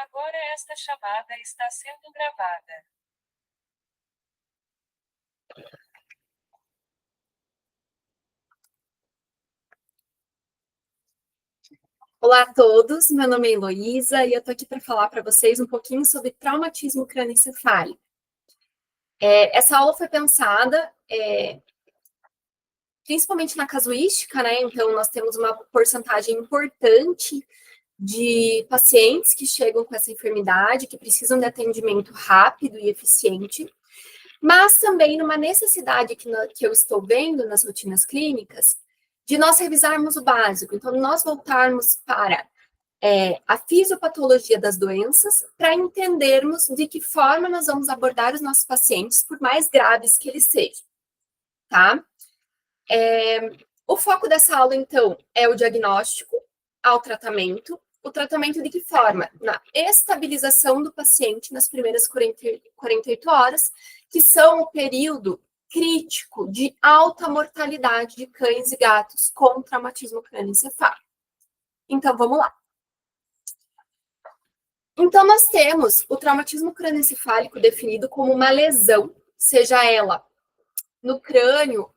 Agora esta chamada está sendo gravada. Olá a todos, meu nome é Heloísa e eu tô aqui para falar para vocês um pouquinho sobre traumatismo crânioencefálico. Essa aula foi pensada principalmente na casuística, né? Então, nós temos uma porcentagem importante de pacientes que chegam com essa enfermidade, que precisam de atendimento rápido e eficiente, mas também numa necessidade que eu estou vendo nas rotinas clínicas, de nós revisarmos o básico. Então, nós voltarmos para a fisiopatologia das doenças, para entendermos de que forma nós vamos abordar os nossos pacientes, por mais graves que eles sejam, tá? O foco dessa aula, então, é o diagnóstico ao tratamento. O tratamento de que forma? Na estabilização do paciente nas primeiras 48 horas, que são o período crítico de alta mortalidade de cães e gatos com traumatismo crânioencefálico. Então, vamos lá. Então, nós temos o traumatismo crânioencefálico definido como uma lesão, seja ela no crânio,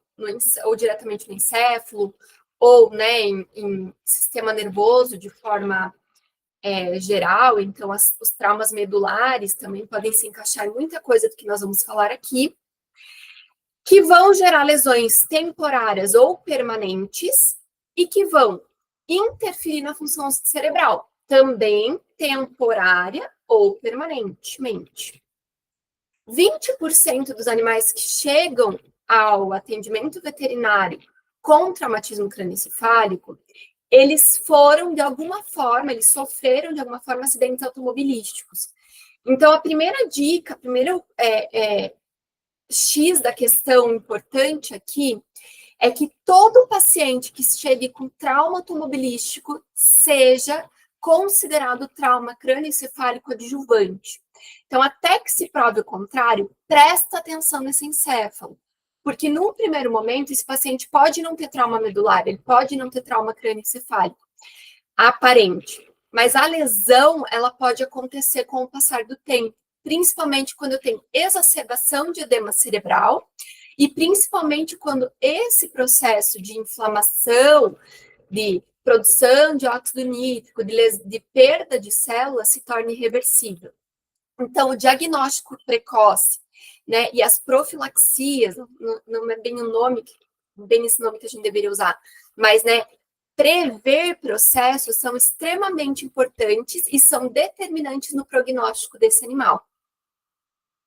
ou diretamente no encéfalo, ou né, em sistema nervoso de forma geral. Então, os traumas medulares também podem se encaixar em muita coisa do que nós vamos falar aqui, que vão gerar lesões temporárias ou permanentes e que vão interferir na função cerebral, também temporária ou permanentemente. 20% dos animais que chegam ao atendimento veterinário com traumatismo crânioencefálico, eles foram de alguma forma, eles sofreram de alguma forma acidentes automobilísticos. Então, a primeira dica, primeiro X da questão importante aqui é que todo paciente que chegue com trauma automobilístico seja considerado trauma crânioencefálico adjuvante. Então, até que se prove o contrário, presta atenção nesse encéfalo, porque num primeiro momento esse paciente pode não ter trauma medular, ele pode não ter trauma crânioencefálico aparente, mas a lesão ela pode acontecer com o passar do tempo, principalmente quando eu tenho exacerbação de edema cerebral e principalmente quando esse processo de inflamação, de produção de óxido nítrico, de perda de células se torna irreversível. Então, o diagnóstico precoce, né, e as profilaxias, não é bem o nome, bem esse nome que a gente deveria usar, mas, né, prever processos são extremamente importantes e são determinantes no prognóstico desse animal.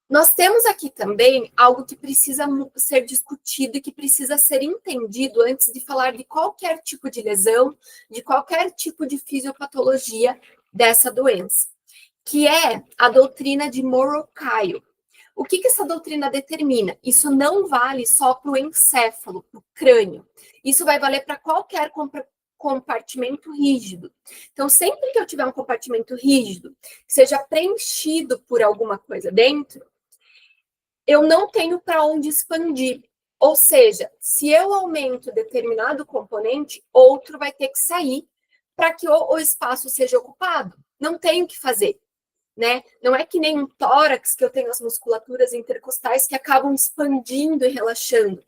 Nós temos aqui também algo que precisa ser discutido e que precisa ser entendido antes de falar de qualquer tipo de lesão, de qualquer tipo de fisiopatologia dessa doença, que é a doutrina de Morrow-Kyle. O que essa doutrina determina? Isso não vale só para o encéfalo, para o crânio. Isso vai valer para qualquer compartimento rígido. Então, sempre que eu tiver um compartimento rígido, que seja preenchido por alguma coisa dentro, eu não tenho para onde expandir. Ou seja, se eu aumento determinado componente, outro vai ter que sair para que o espaço seja ocupado. Não tenho o que fazer, né? Não é que nem um tórax, que eu tenho as musculaturas intercostais que acabam expandindo e relaxando.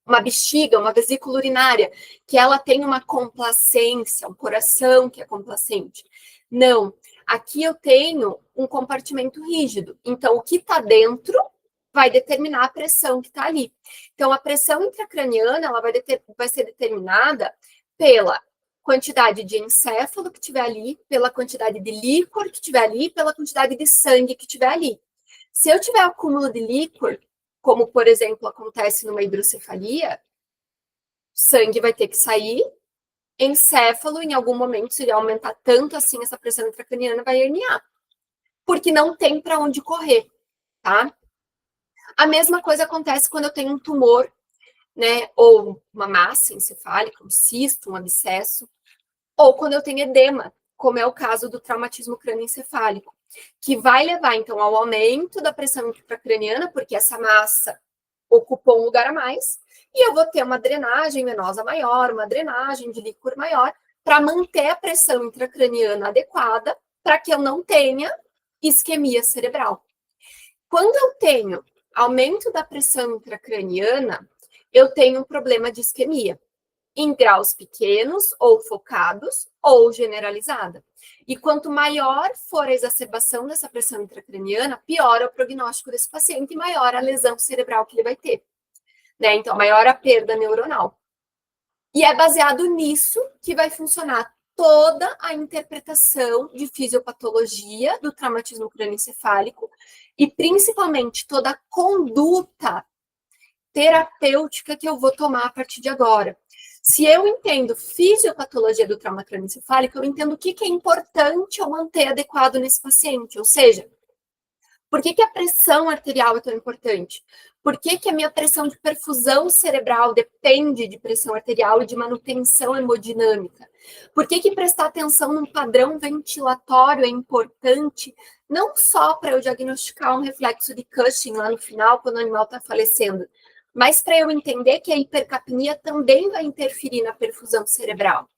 Uma bexiga, uma vesícula urinária, que ela tem uma complacência, um coração que é complacente. Não, aqui eu tenho um compartimento rígido. Então, o que está dentro vai determinar a pressão que está ali. Então, a pressão intracraniana ela vai ser determinada pela quantidade de encéfalo que tiver ali, pela quantidade de líquor que tiver ali, pela quantidade de sangue que tiver ali. Se eu tiver acúmulo de líquor, como, por exemplo, acontece numa hidrocefalia, sangue vai ter que sair, encéfalo, em algum momento, se ele aumentar tanto assim, essa pressão intracraniana vai herniar, porque não tem para onde correr, tá? A mesma coisa acontece quando eu tenho um tumor, né, ou uma massa encefálica, um cisto, um abscesso, ou quando eu tenho edema, como é o caso do traumatismo crânioencefálico, que vai levar, então, ao aumento da pressão intracraniana, porque essa massa ocupou um lugar a mais, e eu vou ter uma drenagem venosa maior, uma drenagem de líquor maior, para manter a pressão intracraniana adequada para que eu não tenha isquemia cerebral. Quando eu tenho aumento da pressão intracraniana, eu tenho um problema de isquemia, em graus pequenos ou focados ou generalizada. E quanto maior for a exacerbação dessa pressão intracraniana, pior é o prognóstico desse paciente e maior a lesão cerebral que ele vai ter, né? Então, maior a perda neuronal. E é baseado nisso que vai funcionar toda a interpretação de fisiopatologia do traumatismo crânioencefálico e principalmente toda a conduta terapêutica que eu vou tomar a partir de agora. Se eu entendo fisiopatologia do trauma crânioencefálico, eu entendo o que é importante eu manter adequado nesse paciente, ou seja, por que a pressão arterial é tão importante? Por que a minha pressão de perfusão cerebral depende de pressão arterial e de manutenção hemodinâmica? Por que prestar atenção num padrão ventilatório é importante, não só para eu diagnosticar um reflexo de Cushing lá no final, quando o animal está falecendo, mas para eu entender que a hipercapnia também vai interferir na perfusão cerebral.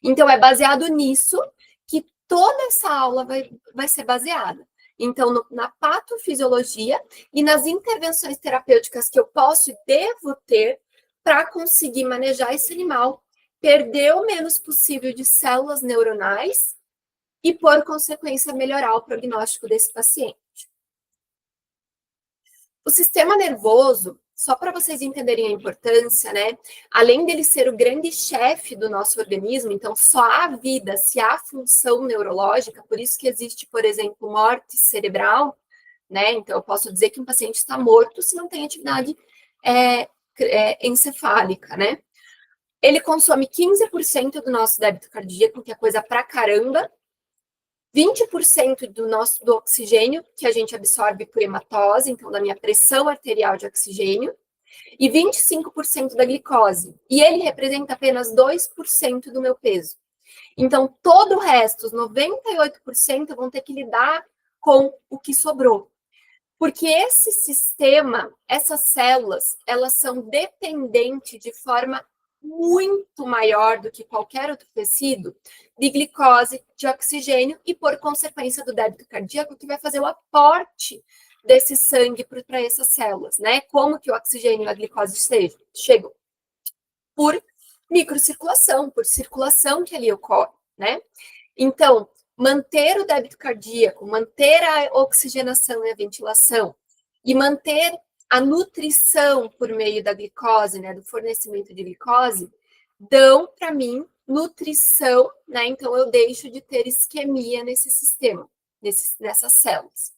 Então, é baseado nisso que toda essa aula vai ser baseada. Então, na patofisiologia e nas intervenções terapêuticas que eu posso e devo ter para conseguir manejar esse animal, perder o menos possível de células neuronais e, por consequência, melhorar o prognóstico desse paciente. O sistema nervoso, só para vocês entenderem a importância, né? Além dele ser o grande chefe do nosso organismo, então só há vida se há função neurológica, por isso que existe, por exemplo, morte cerebral, né? Então eu posso dizer que um paciente está morto se não tem atividade encefálica, né? Ele consome 15% do nosso débito cardíaco, que é coisa pra caramba, 20% do oxigênio que a gente absorve por hematose, então da minha pressão arterial de oxigênio, e 25% da glicose. E ele representa apenas 2% do meu peso. Então, todo o resto, os 98%, vão ter que lidar com o que sobrou. Porque esse sistema, essas células, elas são dependentes de forma muito maior do que qualquer outro tecido de glicose, de oxigênio e, por consequência, do débito cardíaco, que vai fazer o aporte desse sangue para essas células, né? Como que o oxigênio e a glicose chegam? Por microcirculação, por circulação que ali ocorre, né? Então, manter o débito cardíaco, manter a oxigenação e a ventilação e manter a nutrição por meio da glicose, né, do fornecimento de glicose, dão para mim nutrição, né? Então eu deixo de ter isquemia nesse sistema, nessas células.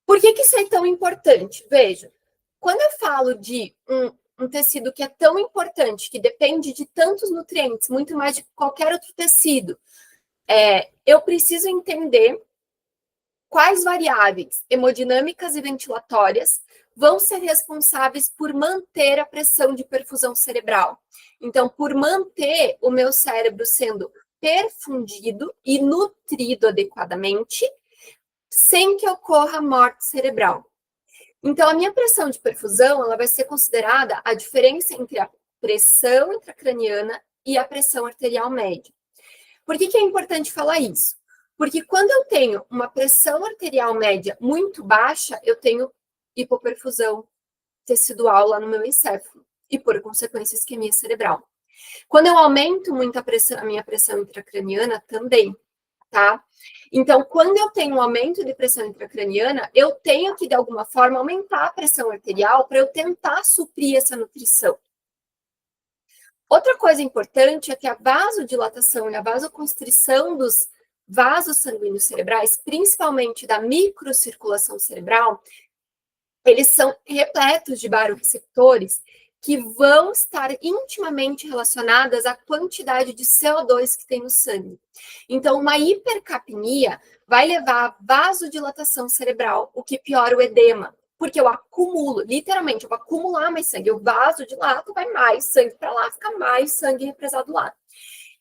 Por que isso é tão importante? Veja, quando eu falo de um tecido que é tão importante, que depende de tantos nutrientes, muito mais de qualquer outro tecido, eu preciso entender quais variáveis hemodinâmicas e ventilatórias vão ser responsáveis por manter a pressão de perfusão cerebral. Então, por manter o meu cérebro sendo perfundido e nutrido adequadamente, sem que ocorra morte cerebral. Então, a minha pressão de perfusão, ela vai ser considerada a diferença entre a pressão intracraniana e a pressão arterial média. Por que é importante falar isso? Porque quando eu tenho uma pressão arterial média muito baixa, eu tenho hipoperfusão tecidual lá no meu encéfalo e, por consequência, isquemia cerebral. Quando eu aumento muito a minha pressão intracraniana, também, tá? Então, quando eu tenho um aumento de pressão intracraniana, eu tenho que, de alguma forma, aumentar a pressão arterial para eu tentar suprir essa nutrição. Outra coisa importante é que a vasodilatação e a vasoconstrição dos vasos sanguíneos cerebrais, principalmente da microcirculação cerebral, eles são repletos de baroreceptores que vão estar intimamente relacionadas à quantidade de CO2 que tem no sangue. Então, uma hipercapnia vai levar a vasodilatação cerebral, o que piora o edema, porque eu acumulo, literalmente, eu vou acumular mais sangue, eu vasodilato, vai mais sangue para lá, fica mais sangue represado lá.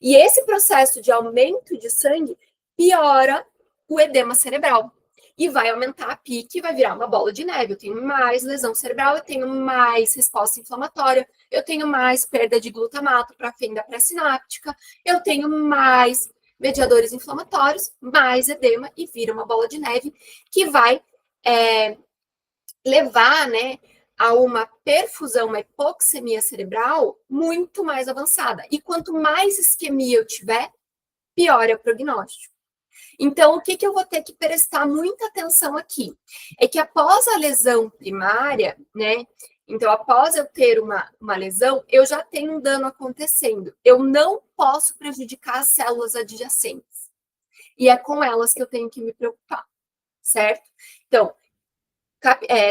E esse processo de aumento de sangue piora o edema cerebral. E vai aumentar a pique, vai virar uma bola de neve. Eu tenho mais lesão cerebral, eu tenho mais resposta inflamatória, eu tenho mais perda de glutamato para fim da pré-sináptica, eu tenho mais mediadores inflamatórios, mais edema, e vira uma bola de neve que vai levar, né, a uma perfusão, uma hipoxemia cerebral muito mais avançada. E quanto mais isquemia eu tiver, pior é o prognóstico. Então, o que eu vou ter que prestar muita atenção aqui? É que após a lesão primária, né? Então, após eu ter uma lesão, eu já tenho um dano acontecendo. Eu não posso prejudicar as células adjacentes. E é com elas que eu tenho que me preocupar, certo? Então,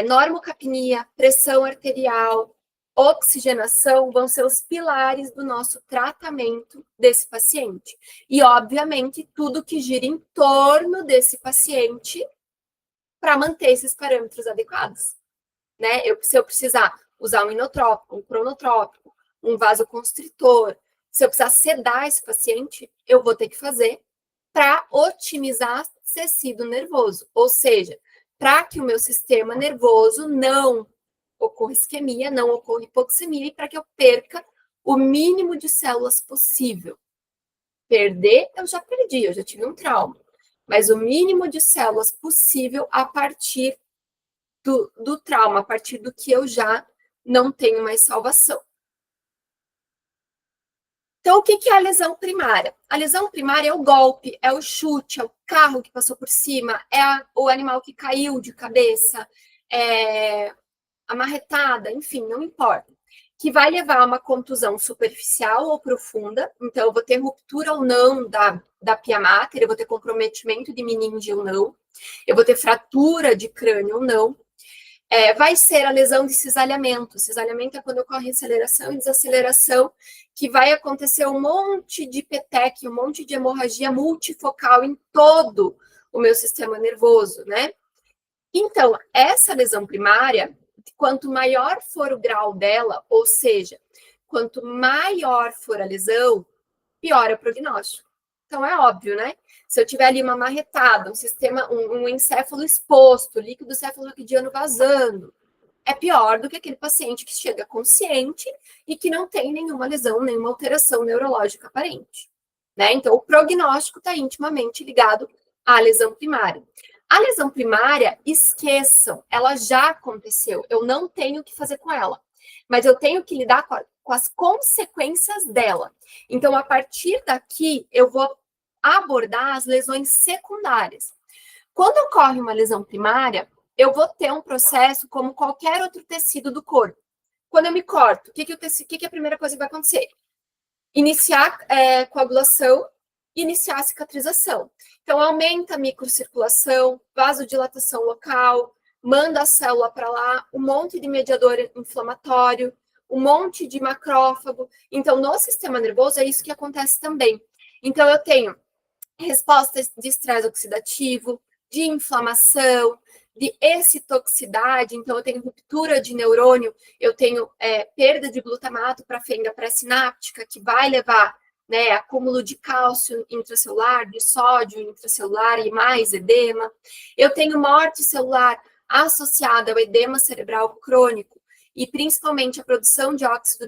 normocapnia, pressão arterial, oxigenação vão ser os pilares do nosso tratamento desse paciente. E, obviamente, tudo que gira em torno desse paciente para manter esses parâmetros adequados. Né? Se eu precisar usar um inotrópico, um cronotrópico, um vasoconstritor, se eu precisar sedar esse paciente, eu vou ter que fazer para otimizar tecido nervoso, ou seja, para que o meu sistema nervoso não ocorra isquemia, não ocorra hipoxemia, e para que eu perca o mínimo de células possível. Perder, eu já perdi, eu já tive um trauma. Mas o mínimo de células possível a partir do trauma, a partir do que eu já não tenho mais salvação. Então, o que é a lesão primária? A lesão primária é o golpe, é o chute, é o carro que passou por cima, é o animal que caiu de cabeça, é a marretada, enfim, não importa. Que vai levar a uma contusão superficial ou profunda, então eu vou ter ruptura ou não da pia mater, eu vou ter comprometimento de meninge ou não, eu vou ter fratura de crânio ou não. Vai ser a lesão de cisalhamento. Cisalhamento é quando ocorre aceleração e desaceleração, que vai acontecer um monte de petec, um monte de hemorragia multifocal em todo o meu sistema nervoso, né? Então, essa lesão primária, quanto maior for o grau dela, ou seja, quanto maior for a lesão, pior é o prognóstico. Então, é óbvio, né? Se eu tiver ali uma marretada, um encéfalo exposto, líquido cefalorraquidiano vazando, é pior do que aquele paciente que chega consciente e que não tem nenhuma lesão, nenhuma alteração neurológica aparente. Né? Então, o prognóstico está intimamente ligado à lesão primária. A lesão primária, esqueçam, ela já aconteceu, eu não tenho o que fazer com ela, mas eu tenho que lidar com as consequências dela. Então, a partir daqui, eu vou abordar as lesões secundárias. Quando ocorre uma lesão primária, eu vou ter um processo como qualquer outro tecido do corpo. Quando eu me corto, o que é a primeira coisa que vai acontecer? Iniciar coagulação, iniciar a cicatrização. Então, aumenta a microcirculação, vasodilatação local, manda a célula para lá, um monte de mediador inflamatório, um monte de macrófago. Então, no sistema nervoso, é isso que acontece também. Então, eu tenho respostas de estresse oxidativo, de inflamação, de excitoxicidade, então eu tenho ruptura de neurônio, eu tenho perda de glutamato para a fenda pré-sináptica, que vai levar, né, acúmulo de cálcio intracelular, de sódio intracelular e mais edema. Eu tenho morte celular associada ao edema cerebral crônico e principalmente a produção de óxido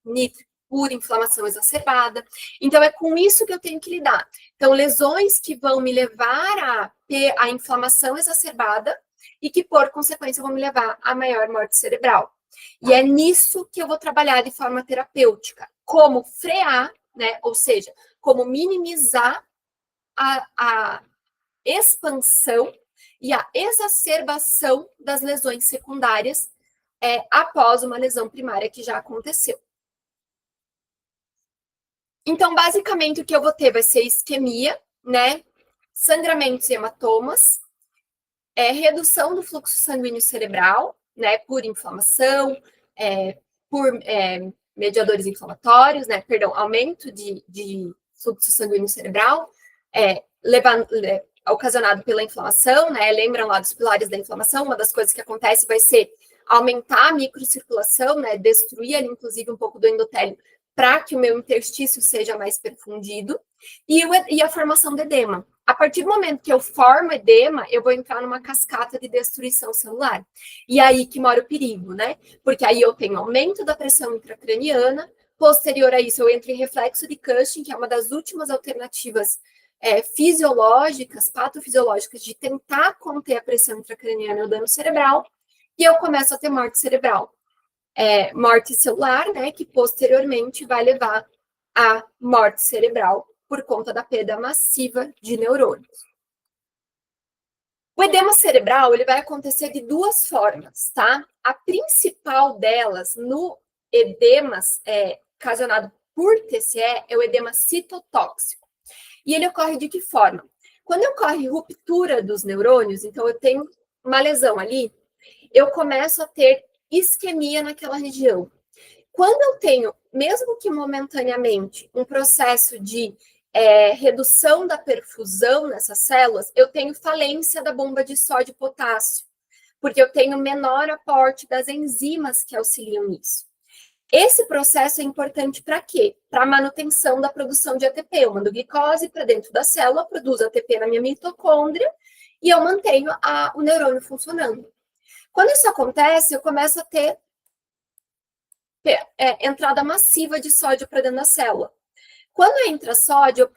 nítrico por inflamação exacerbada. Então, é com isso que eu tenho que lidar. Então, lesões que vão me levar a ter a inflamação exacerbada e que, por consequência, vão me levar a maior morte cerebral. E é nisso que eu vou trabalhar de forma terapêutica. Como frear, né? Ou seja, como minimizar a expansão e a exacerbação das lesões secundárias após uma lesão primária que já aconteceu. Então, basicamente, o que eu vou ter vai ser isquemia, né? Sangramentos e hematomas, redução do fluxo sanguíneo cerebral, né? Por inflamação, por mediadores inflamatórios, né? Perdão, aumento de fluxo sanguíneo cerebral, ocasionado pela inflamação, né? Lembram lá dos pilares da inflamação? Uma das coisas que acontece vai ser aumentar a microcirculação, né? Destruir ali, inclusive, um pouco do endotélio, para que o meu interstício seja mais perfundido, e a formação de edema. A partir do momento que eu formo edema, eu vou entrar numa cascata de destruição celular. E aí que mora o perigo, né? Porque aí eu tenho aumento da pressão intracraniana, posterior a isso eu entro em reflexo de Cushing, que é uma das últimas alternativas fisiológicas, patofisiológicas, de tentar conter a pressão intracraniana e o dano cerebral, e eu começo a ter morte cerebral. Morte celular, né, que posteriormente vai levar à morte cerebral por conta da perda massiva de neurônios. O edema cerebral, ele vai acontecer de duas formas, tá? A principal delas, no edema ocasionado por TCE, é o edema citotóxico. E ele ocorre de que forma? Quando ocorre ruptura dos neurônios, então eu tenho uma lesão ali, eu começo a ter isquemia naquela região. Quando eu tenho, mesmo que momentaneamente, um processo de redução da perfusão nessas células, eu tenho falência da bomba de sódio e potássio, porque eu tenho menor aporte das enzimas que auxiliam nisso. Esse processo é importante para quê? Para a manutenção da produção de ATP. Eu mando glicose para dentro da célula, produzo ATP na minha mitocôndria e eu mantenho o neurônio funcionando. Quando isso acontece, eu começo a ter entrada massiva de sódio para dentro da célula. Quando entra sódio,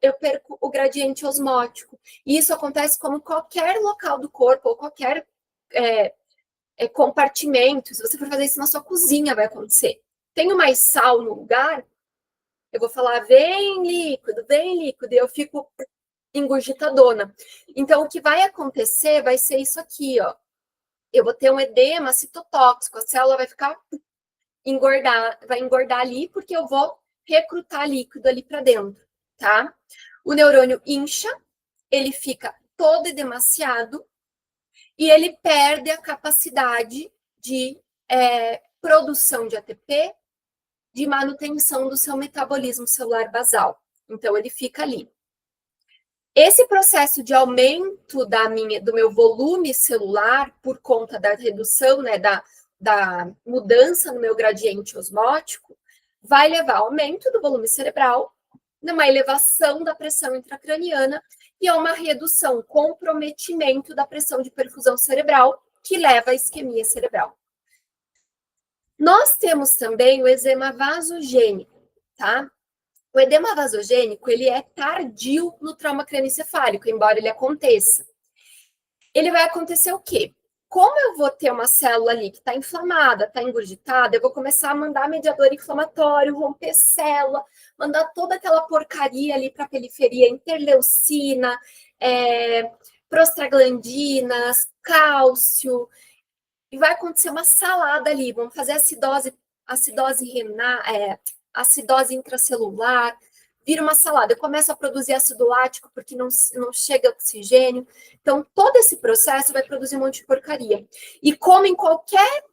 eu perco o gradiente osmótico. E isso acontece como qualquer local do corpo, ou qualquer compartimento. Se você for fazer isso na sua cozinha, vai acontecer. Tenho mais sal no lugar, eu vou falar, vem líquido, e eu fico engurgitadona. Então, o que vai acontecer vai ser isso aqui, ó. Eu vou ter um edema citotóxico, a célula vai ficar vai engordar ali, porque eu vou recrutar líquido ali para dentro, tá? O neurônio incha, ele fica todo edemaciado e ele perde a capacidade de produção de ATP, de manutenção do seu metabolismo celular basal. Então, ele fica ali. Esse processo de aumento do meu volume celular, por conta da redução, né, da mudança no meu gradiente osmótico, vai levar ao aumento do volume cerebral, numa elevação da pressão intracraniana e a uma redução, comprometimento da pressão de perfusão cerebral, que leva à isquemia cerebral. Nós temos também o edema vasogênico, tá? O edema vasogênico, ele é tardio no trauma cranioencefálico, embora ele aconteça. Ele vai acontecer o quê? Como eu vou ter uma célula ali que está inflamada, está engurgitada, eu vou começar a mandar mediador inflamatório, romper célula, mandar toda aquela porcaria ali para a periferia, interleucina, prostaglandinas, cálcio, e vai acontecer uma salada ali, vamos fazer acidose renal, acidose intracelular, vira uma salada, eu começo a produzir ácido lático porque não chega oxigênio. Então, todo esse processo vai produzir um monte de porcaria. E como em qualquer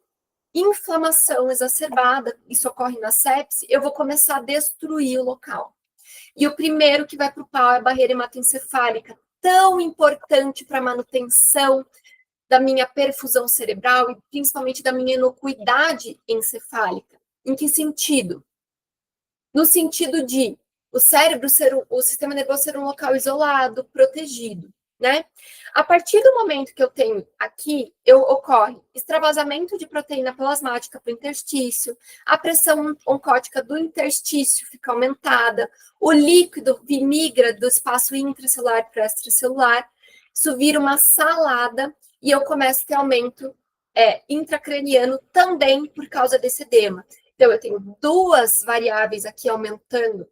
inflamação exacerbada, isso ocorre na sepse, eu vou começar a destruir o local. E o primeiro que vai para o pau é a barreira hematoencefálica, tão importante para a manutenção da minha perfusão cerebral e principalmente da minha inocuidade encefálica. Em que sentido? No sentido de o sistema nervoso ser um local isolado, protegido, né? A partir do momento que eu tenho aqui, ocorre extravasamento de proteína plasmática para o interstício, a pressão oncótica do interstício fica aumentada, o líquido migra do espaço intracelular para o extracelular, isso vira uma salada e eu começo a ter aumento intracraniano também por causa desse edema. Então, eu tenho duas variáveis aqui aumentando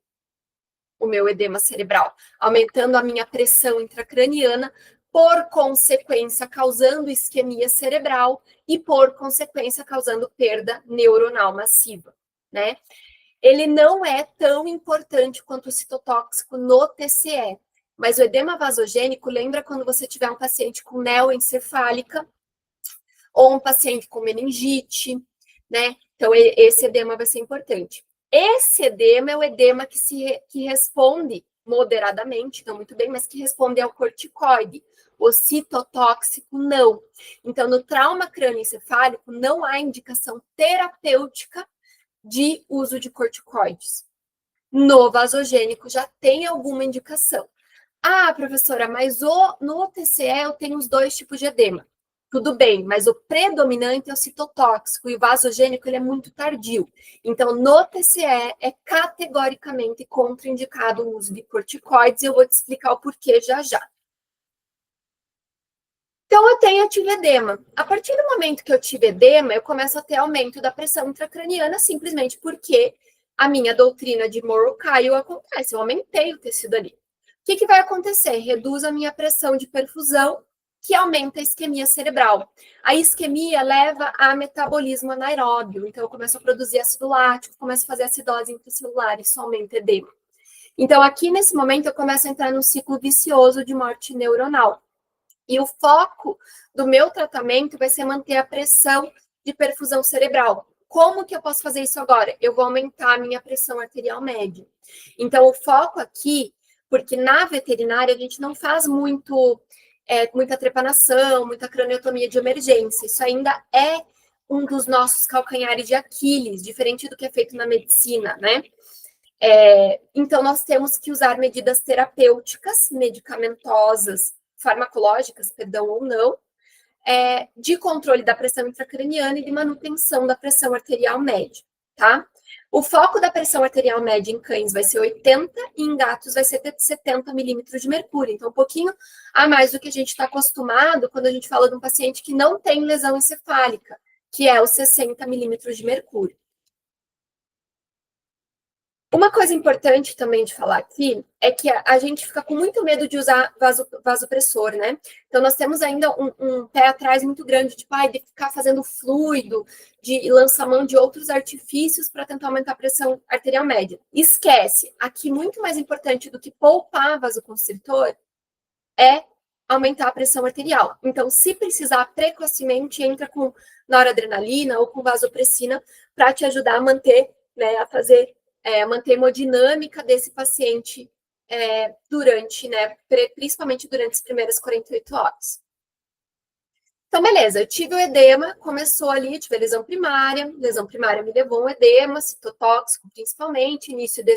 o meu edema cerebral, aumentando a minha pressão intracraniana, por consequência, causando isquemia cerebral e, por consequência, causando perda neuronal massiva, né? Ele não é tão importante quanto o citotóxico no TCE, mas o edema vasogênico, lembra quando você tiver um paciente com neoencefálica ou um paciente com meningite, né? Então, esse edema vai ser importante. Esse edema é o edema que responde moderadamente, não muito bem, mas que responde ao corticoide. O citotóxico, não. Então, no trauma crânioencefálico, não há indicação terapêutica de uso de corticoides. No vasogênico, já tem alguma indicação. Ah, professora, mas no TCE eu tenho os dois tipos de edema. tudo bem, mas o predominante é o citotóxico e o vasogênico ele é muito tardio. Então, no TCE é categoricamente contraindicado o uso de corticoides e eu vou te explicar o porquê já já. Então, eu tenho atividema. A partir do momento que eu tive edema, eu começo a ter aumento da pressão intracraniana, simplesmente porque a minha doutrina de Morrow-Kyle acontece. Eu aumentei o tecido ali. O que vai acontecer? Reduz a minha pressão de perfusão, que aumenta a isquemia cerebral. A isquemia leva a metabolismo anaeróbio. Então, eu começo a produzir ácido lático, começo a fazer acidose intracelular, isso aumenta edema. Então, aqui nesse momento, eu começo a entrar num ciclo vicioso de morte neuronal. E o foco do meu tratamento vai ser manter a pressão de perfusão cerebral. Como que eu posso fazer isso agora? Eu vou aumentar a minha pressão arterial média. Então, o foco aqui, porque na veterinária a gente não faz muita trepanação, muita craniotomia de emergência. Isso ainda é um dos nossos calcanhares de Aquiles, diferente do que é feito na medicina, né? Então, nós temos que usar medidas terapêuticas, medicamentosas, farmacológicas, perdão, ou não, de controle da pressão intracraniana e de manutenção da pressão arterial média, tá? O foco da pressão arterial média em cães vai ser 80 e em gatos vai ser 70 milímetros de mercúrio. Então, um pouquinho a mais do que a gente está acostumado quando a gente fala de um paciente que não tem lesão encefálica, que é os 60 milímetros de mercúrio. Uma coisa importante também de falar aqui é que a gente fica com muito medo de usar vasopressor, né? Então, nós temos ainda um pé atrás muito grande de ficar fazendo fluido, de lançar mão de outros artifícios para tentar aumentar a pressão arterial média. Esquece, aqui muito mais importante do que poupar vasoconstritor é aumentar a pressão arterial. Então, se precisar precocemente, entra com noradrenalina ou com vasopressina para te ajudar a manter, né, a manter a hemodinâmica desse paciente durante, né, principalmente durante as primeiras 48 horas. Então, beleza, eu tive o edema, começou ali, tive a lesão primária me levou um edema citotóxico, principalmente, início de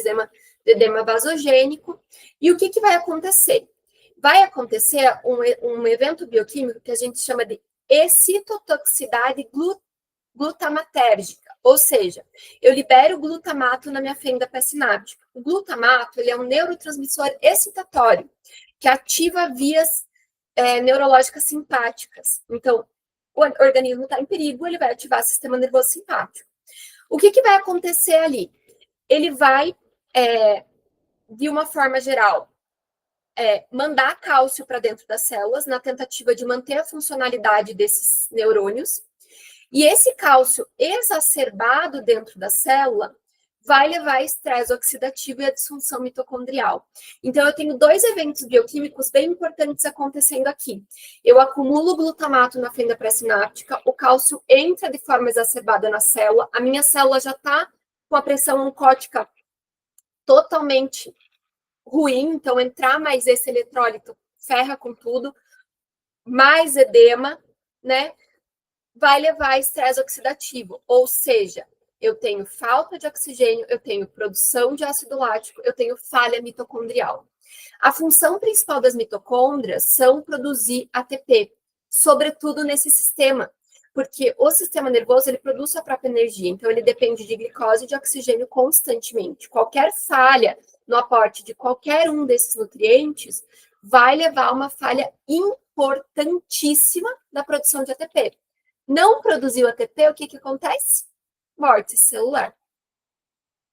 edema vasogênico, e o que vai acontecer? Vai acontecer um evento bioquímico que a gente chama de excitotoxicidade glutamatérgica, ou seja, eu libero glutamato na minha fenda pré-sináptica. O glutamato ele é um neurotransmissor excitatório que ativa vias neurológicas simpáticas. Então, o organismo está em perigo, ele vai ativar o sistema nervoso simpático. O que vai acontecer ali? Ele vai, de uma forma geral, mandar cálcio para dentro das células, na tentativa de manter a funcionalidade desses neurônios. E esse cálcio exacerbado dentro da célula vai levar a estresse oxidativo e a disfunção mitocondrial. Então, eu tenho dois eventos bioquímicos bem importantes acontecendo aqui. Eu acumulo glutamato na fenda pré-sináptica, o cálcio entra de forma exacerbada na célula, a minha célula já está com a pressão oncótica totalmente ruim, então entrar mais esse eletrólito ferra com tudo, mais edema, né? Vai levar a estresse oxidativo, ou seja, eu tenho falta de oxigênio, eu tenho produção de ácido lático, eu tenho falha mitocondrial. A função principal das mitocôndrias são produzir ATP, sobretudo nesse sistema, porque o sistema nervoso ele produz sua própria energia, então ele depende de glicose e de oxigênio constantemente. Qualquer falha no aporte de qualquer um desses nutrientes vai levar a uma falha importantíssima na produção de ATP. Não produziu ATP, o que acontece? Morte celular.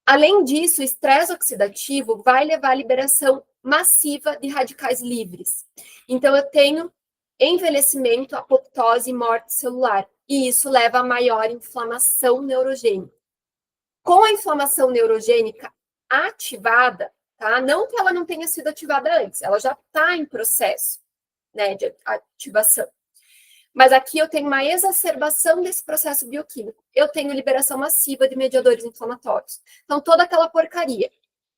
Além disso, o estresse oxidativo vai levar à liberação massiva de radicais livres. Então, eu tenho envelhecimento, apoptose e morte celular. E isso leva a maior inflamação neurogênica. Com a inflamação neurogênica ativada, tá? Não que ela não tenha sido ativada antes, ela já está em processo, né, de ativação. Mas aqui eu tenho uma exacerbação desse processo bioquímico. Eu tenho liberação massiva de mediadores inflamatórios. Então, toda aquela porcaria,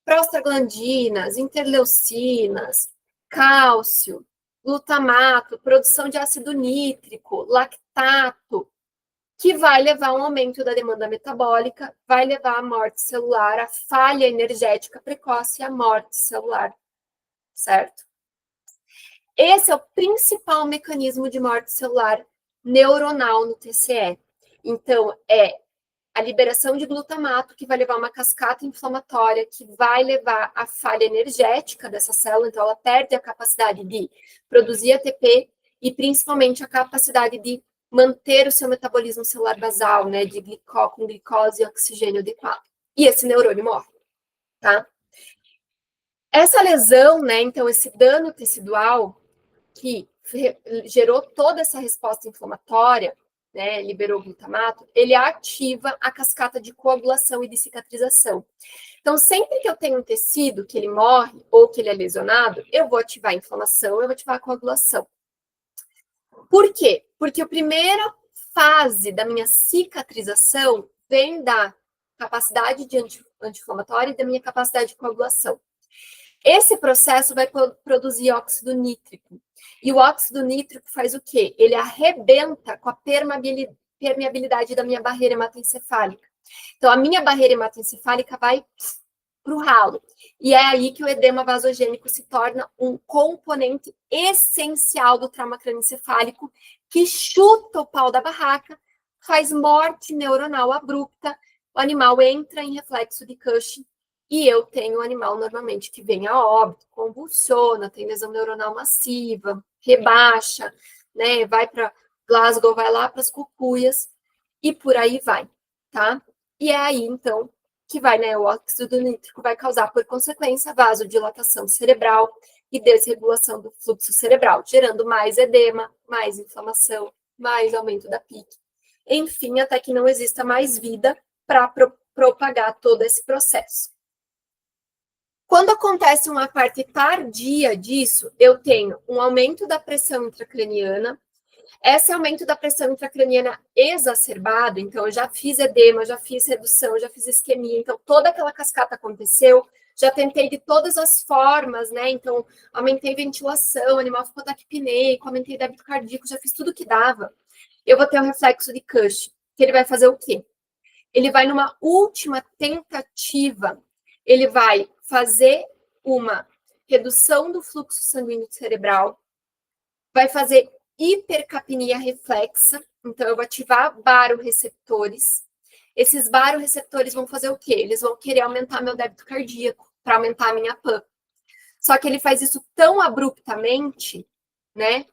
prostaglandinas, interleucinas, cálcio, glutamato, produção de ácido nítrico, lactato, que vai levar a um aumento da demanda metabólica, vai levar à morte celular, à falha energética precoce e à morte celular, certo? Esse é o principal mecanismo de morte celular neuronal no TCE. Então, é a liberação de glutamato que vai levar a uma cascata inflamatória, que vai levar à falha energética dessa célula, então ela perde a capacidade de produzir ATP e principalmente a capacidade de manter o seu metabolismo celular basal, né, de com glicose e oxigênio adequado. E esse neurônio morre, tá? Essa lesão, né, então esse dano tecidual que gerou toda essa resposta inflamatória, né, liberou glutamato, ele ativa a cascata de coagulação e de cicatrização. Então, sempre que eu tenho um tecido que ele morre ou que ele é lesionado, eu vou ativar a inflamação, eu vou ativar a coagulação. Por quê? Porque a primeira fase da minha cicatrização vem da capacidade de anti-inflamatória e da minha capacidade de coagulação. Esse processo vai produzir óxido nítrico. E o óxido nítrico faz o quê? Ele arrebenta com a permeabilidade da minha barreira hematoencefálica. Então, a minha barreira hematoencefálica vai para o ralo. E é aí que o edema vasogênico se torna um componente essencial do trauma crânioencefálico, que chuta o pau da barraca, faz morte neuronal abrupta, o animal entra em reflexo de Cushing, e eu tenho um animal normalmente que vem a óbito, convulsiona, tem lesão neuronal massiva, rebaixa, né, vai para Glasgow, vai lá para as cucuias, e por aí vai, tá? E é aí, então, que vai, né, o óxido nítrico vai causar, por consequência, vasodilatação cerebral e desregulação do fluxo cerebral, gerando mais edema, mais inflamação, mais aumento da pique. Enfim, até que não exista mais vida para propagar todo esse processo. Quando acontece uma parte tardia disso, eu tenho um aumento da pressão intracraniana. Esse aumento da pressão intracraniana exacerbado, então eu já fiz edema, já fiz redução, já fiz isquemia, então toda aquela cascata aconteceu, já tentei de todas as formas, né? Então, aumentei ventilação, o animal ficou taquipneico, aumentei débito cardíaco, já fiz tudo que dava. Eu vou ter um reflexo de Cushing, que ele vai fazer o quê? Ele vai numa última tentativa, ele vai fazer uma redução do fluxo sanguíneo cerebral, vai fazer hipercapnia reflexa, então eu vou ativar baroreceptores. Esses baroreceptores vão fazer o quê? Eles vão querer aumentar meu débito cardíaco, para aumentar a minha PAN. Só que ele faz isso tão abruptamente, né,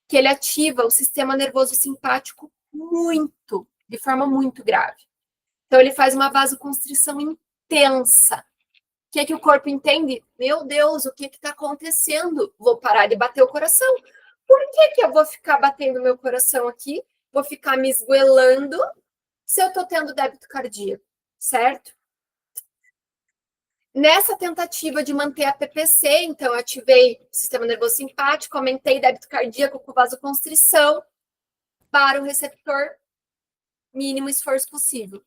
que ele ativa o sistema nervoso simpático muito, de forma muito grave. Então ele faz uma vasoconstrição intensa. O que o corpo entende? Meu Deus, o que está acontecendo? Vou parar de bater o coração. Por que eu vou ficar batendo meu coração aqui? Vou ficar me esgoelando se eu estou tendo débito cardíaco, certo? Nessa tentativa de manter a PPC, então, eu ativei o sistema nervoso simpático, aumentei débito cardíaco com vasoconstrição para o receptor mínimo esforço possível.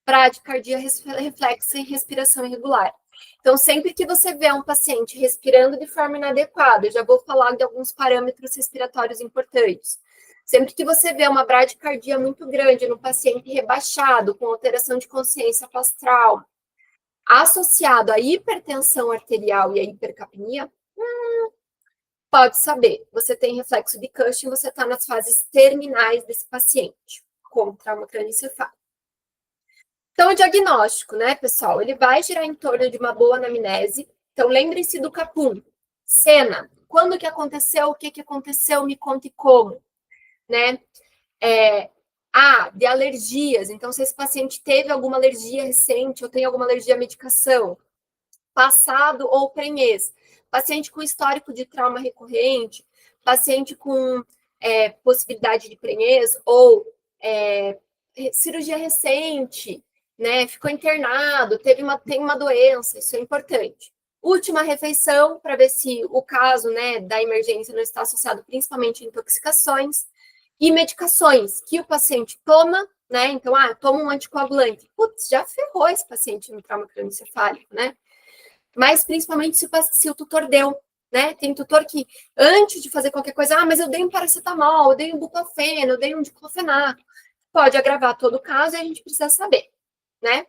Bradicardia reflexa e respiração irregular. Então, sempre que você vê um paciente respirando de forma inadequada, eu já vou falar de alguns parâmetros respiratórios importantes. Sempre que você vê uma bradicardia muito grande no paciente rebaixado, com alteração de consciência pós-trauma, associado à hipertensão arterial e à hipercapnia, pode saber, você tem reflexo de Cushing, você está nas fases terminais desse paciente, com trauma crânioencefálico. Então, o diagnóstico, né, pessoal, ele vai girar em torno de uma boa anamnese. Então, lembrem-se do capum. Cena, quando que aconteceu, o que aconteceu, me conte como, né? De alergias. Então, se esse paciente teve alguma alergia recente ou tem alguma alergia à medicação, passado ou prenhez. Paciente com histórico de trauma recorrente, paciente com possibilidade de prenhez ou cirurgia recente, né? Ficou internado, tem uma doença, isso é importante. Última refeição, para ver se o caso, né, da emergência não está associado principalmente a intoxicações e medicações que o paciente toma, né? Então, toma um anticoagulante. Putz, já ferrou esse paciente no trauma crânioencefálico, né? Mas principalmente se o tutor deu, né? Tem tutor que, antes de fazer qualquer coisa, mas eu dei um paracetamol, eu dei um buprofeno, eu dei um diclofenaco. Pode agravar todo o caso e a gente precisa saber, né?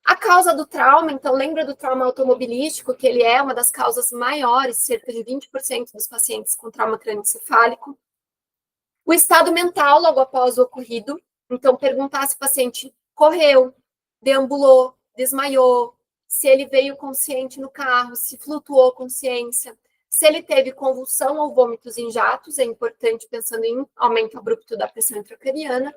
A causa do trauma, então, lembra do trauma automobilístico, que ele é uma das causas maiores, cerca de 20% dos pacientes com trauma crânioencefálico. O estado mental logo após o ocorrido. Então, perguntar se o paciente correu, deambulou, desmaiou, se ele veio consciente no carro, se flutuou consciência, se ele teve convulsão ou vômitos em jatos, é importante pensando em aumento abrupto da pressão intracraniana,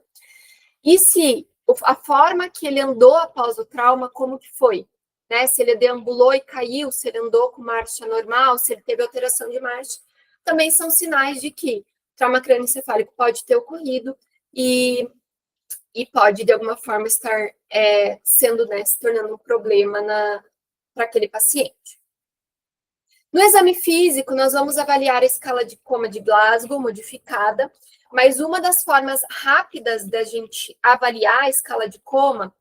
e se a forma que ele andou após o trauma, como que foi, né? Se ele deambulou e caiu, se ele andou com marcha normal, se ele teve alteração de marcha, também são sinais de que o trauma crânioencefálico pode ter ocorrido e pode, de alguma forma, estar sendo, né, se tornando um problema para aquele paciente. No exame físico, nós vamos avaliar a escala de coma de Glasgow modificada, mas uma das formas rápidas da gente avaliar a escala de coma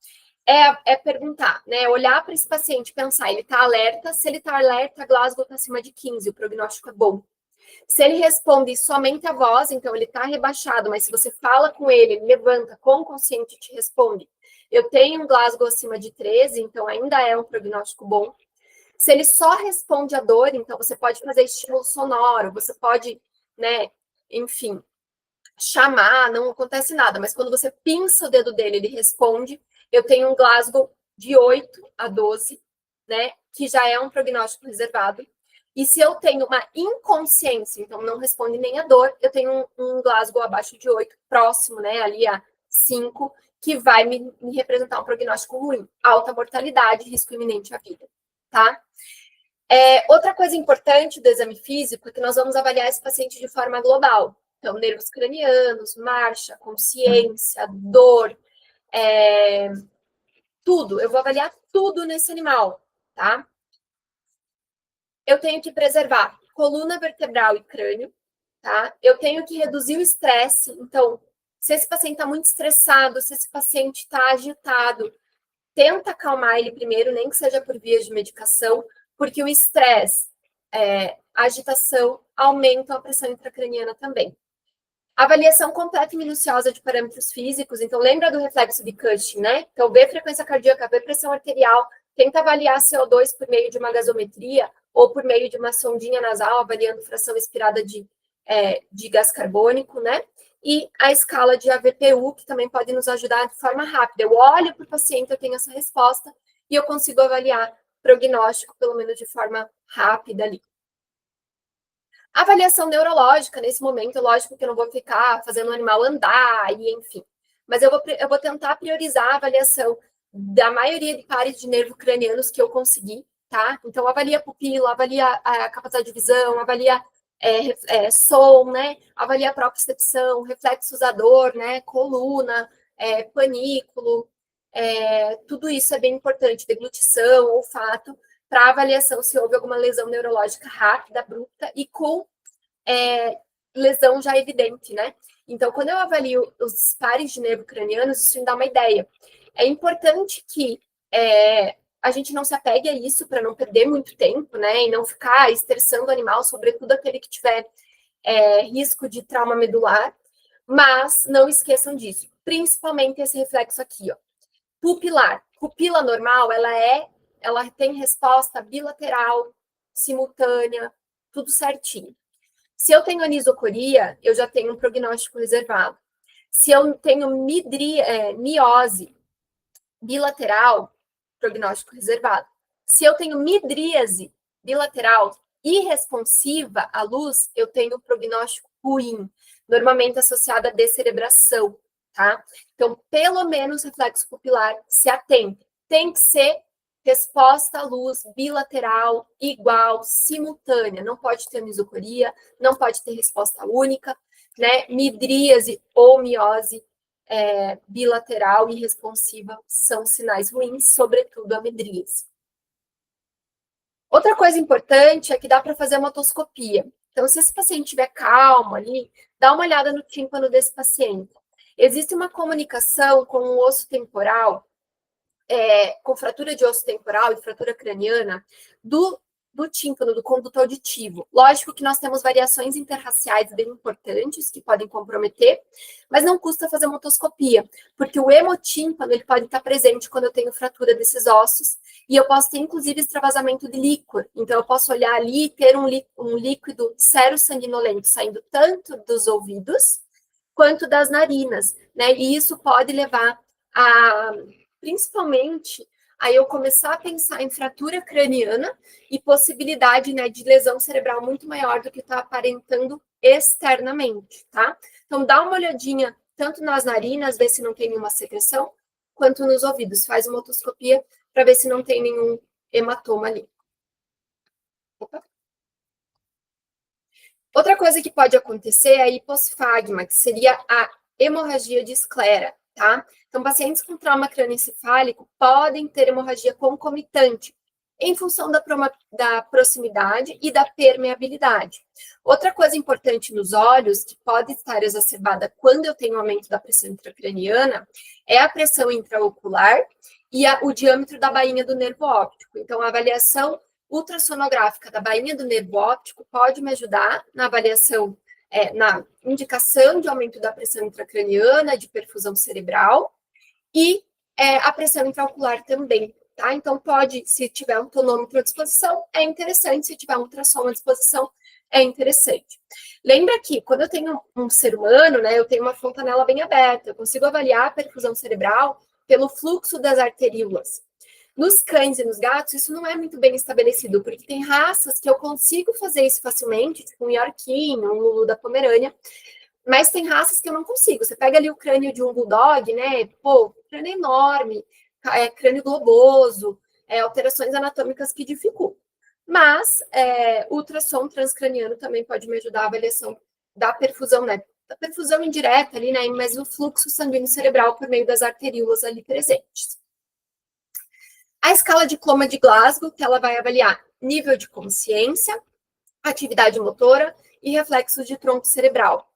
é perguntar, né? Olhar para esse paciente, pensar, ele está alerta? Se ele está alerta, Glasgow está acima de 15, o prognóstico é bom. Se ele responde somente a voz, então ele está rebaixado, mas se você fala com ele, ele levanta, com consciente te responde. Eu tenho um Glasgow acima de 13, então ainda é um prognóstico bom. Se ele só responde a dor, então você pode fazer estímulo sonoro, você pode, né, enfim, chamar, não acontece nada, mas quando você pinça o dedo dele, ele responde. Eu tenho um Glasgow de 8 a 12, né, que já é um prognóstico reservado. E se eu tenho uma inconsciência, então não responde nem a dor, eu tenho um Glasgow abaixo de 8, próximo, né, ali a 5, que vai me representar um prognóstico ruim, alta mortalidade, risco iminente à vida, tá? Outra coisa importante do exame físico é que nós vamos avaliar esse paciente de forma global. Então, nervos cranianos, marcha, consciência, dor, tudo. Eu vou avaliar tudo nesse animal, tá? Eu tenho que preservar coluna vertebral e crânio, tá? Eu tenho que reduzir o estresse. Então, se esse paciente está muito estressado, se esse paciente está agitado, tenta acalmar ele primeiro, nem que seja por via de medicação, porque o estresse, a agitação, aumentam a pressão intracraniana também. Avaliação completa e minuciosa de parâmetros físicos. Então, lembra do reflexo de Cushing, né? Então, vê frequência cardíaca, vê pressão arterial, tenta avaliar CO2 por meio de uma gasometria ou por meio de uma sondinha nasal, avaliando fração expirada de gás carbônico, né? E a escala de AVPU, que também pode nos ajudar de forma rápida. Eu olho para o paciente, eu tenho essa resposta e eu consigo avaliar prognóstico, pelo menos de forma rápida ali. Avaliação neurológica, nesse momento, lógico que eu não vou ficar fazendo o animal andar e enfim. Mas eu vou tentar priorizar a avaliação da maioria de pares de nervo cranianos que eu conseguir, tá? Então, avalia a pupila, avalia a capacidade de visão, avalia som, né? Avalia a propriocepção, reflexo usador, né? Coluna, panículo, tudo isso é bem importante, deglutição, olfato, para avaliação se houve alguma lesão neurológica rápida, abrupta e com lesão já evidente, né? Então, quando eu avalio os pares de nervo cranianos, isso me dá uma ideia. É importante que a gente não se apegue a isso para não perder muito tempo, né? E não ficar estressando o animal, sobretudo aquele que tiver risco de trauma medular, mas não esqueçam disso, principalmente esse reflexo aqui, ó. Pupilar. Pupila normal, ela tem resposta bilateral, simultânea, tudo certinho. Se eu tenho anisocoria, eu já tenho um prognóstico reservado. Se eu tenho miose bilateral, prognóstico reservado. Se eu tenho midríase bilateral irresponsiva à luz, eu tenho um prognóstico ruim, normalmente associado à descerebração, tá? Então, pelo menos reflexo pupilar, se atente. Tem que ser resposta à luz bilateral, igual, simultânea. Não pode ter anisocoria, não pode ter resposta única, né? Midríase ou miose bilateral e responsiva são sinais ruins, sobretudo a midríase. Outra coisa importante é que dá para fazer uma otoscopia. Então, se esse paciente estiver calmo ali, dá uma olhada no tímpano desse paciente. Existe uma comunicação com o osso temporal, com fratura de osso temporal e fratura craniana, do tímpano, do conduto auditivo. Lógico que nós temos variações interraciais bem importantes que podem comprometer, mas não custa fazer uma otoscopia, porque o hemotímpano ele pode estar presente quando eu tenho fratura desses ossos, e eu posso ter, inclusive, extravasamento de líquor. Então, eu posso olhar ali e ter um líquido serosanguinolento saindo tanto dos ouvidos, quanto das narinas, né? E isso pode levar a, principalmente, a eu começar a pensar em fratura craniana e possibilidade, né, de lesão cerebral muito maior do que está aparentando externamente, tá? Então, dá uma olhadinha tanto nas narinas, ver se não tem nenhuma secreção, quanto nos ouvidos. Faz uma otoscopia para ver se não tem nenhum hematoma ali. Opa. Outra coisa que pode acontecer é a hiposfagma, que seria a hemorragia de esclera, tá? Então, pacientes com trauma crânioencefálico podem ter hemorragia concomitante, em função da proximidade e da permeabilidade. Outra coisa importante nos olhos, que pode estar exacerbada quando eu tenho aumento da pressão intracraniana, é a pressão intraocular e o diâmetro da bainha do nervo óptico. Então, a avaliação ultrassonográfica da bainha do nervo óptico pode me ajudar na avaliação, na indicação de aumento da pressão intracraniana, de perfusão cerebral, e a pressão intraocular também, tá? Então, pode, se tiver um tonômetro à disposição, é interessante, se tiver um ultrassom à disposição, é interessante. Lembra que, quando eu tenho um ser humano, né, eu tenho uma fontanela bem aberta, eu consigo avaliar a perfusão cerebral pelo fluxo das arteríolas. Nos cães e nos gatos, isso não é muito bem estabelecido, porque tem raças que eu consigo fazer isso facilmente, tipo um Yorkinho, um Lulu da Pomerânia, mas tem raças que eu não consigo. Você pega ali o crânio de um bulldog, né? Pô, crânio enorme, crânio globoso, alterações anatômicas que dificultam. Mas ultrassom transcraniano também pode me ajudar a avaliação da perfusão, né? Da perfusão indireta ali, né? Mas o fluxo sanguíneo cerebral por meio das arteríolas ali presentes. A escala de Coma de Glasgow, que ela vai avaliar nível de consciência, atividade motora e reflexos de tronco cerebral.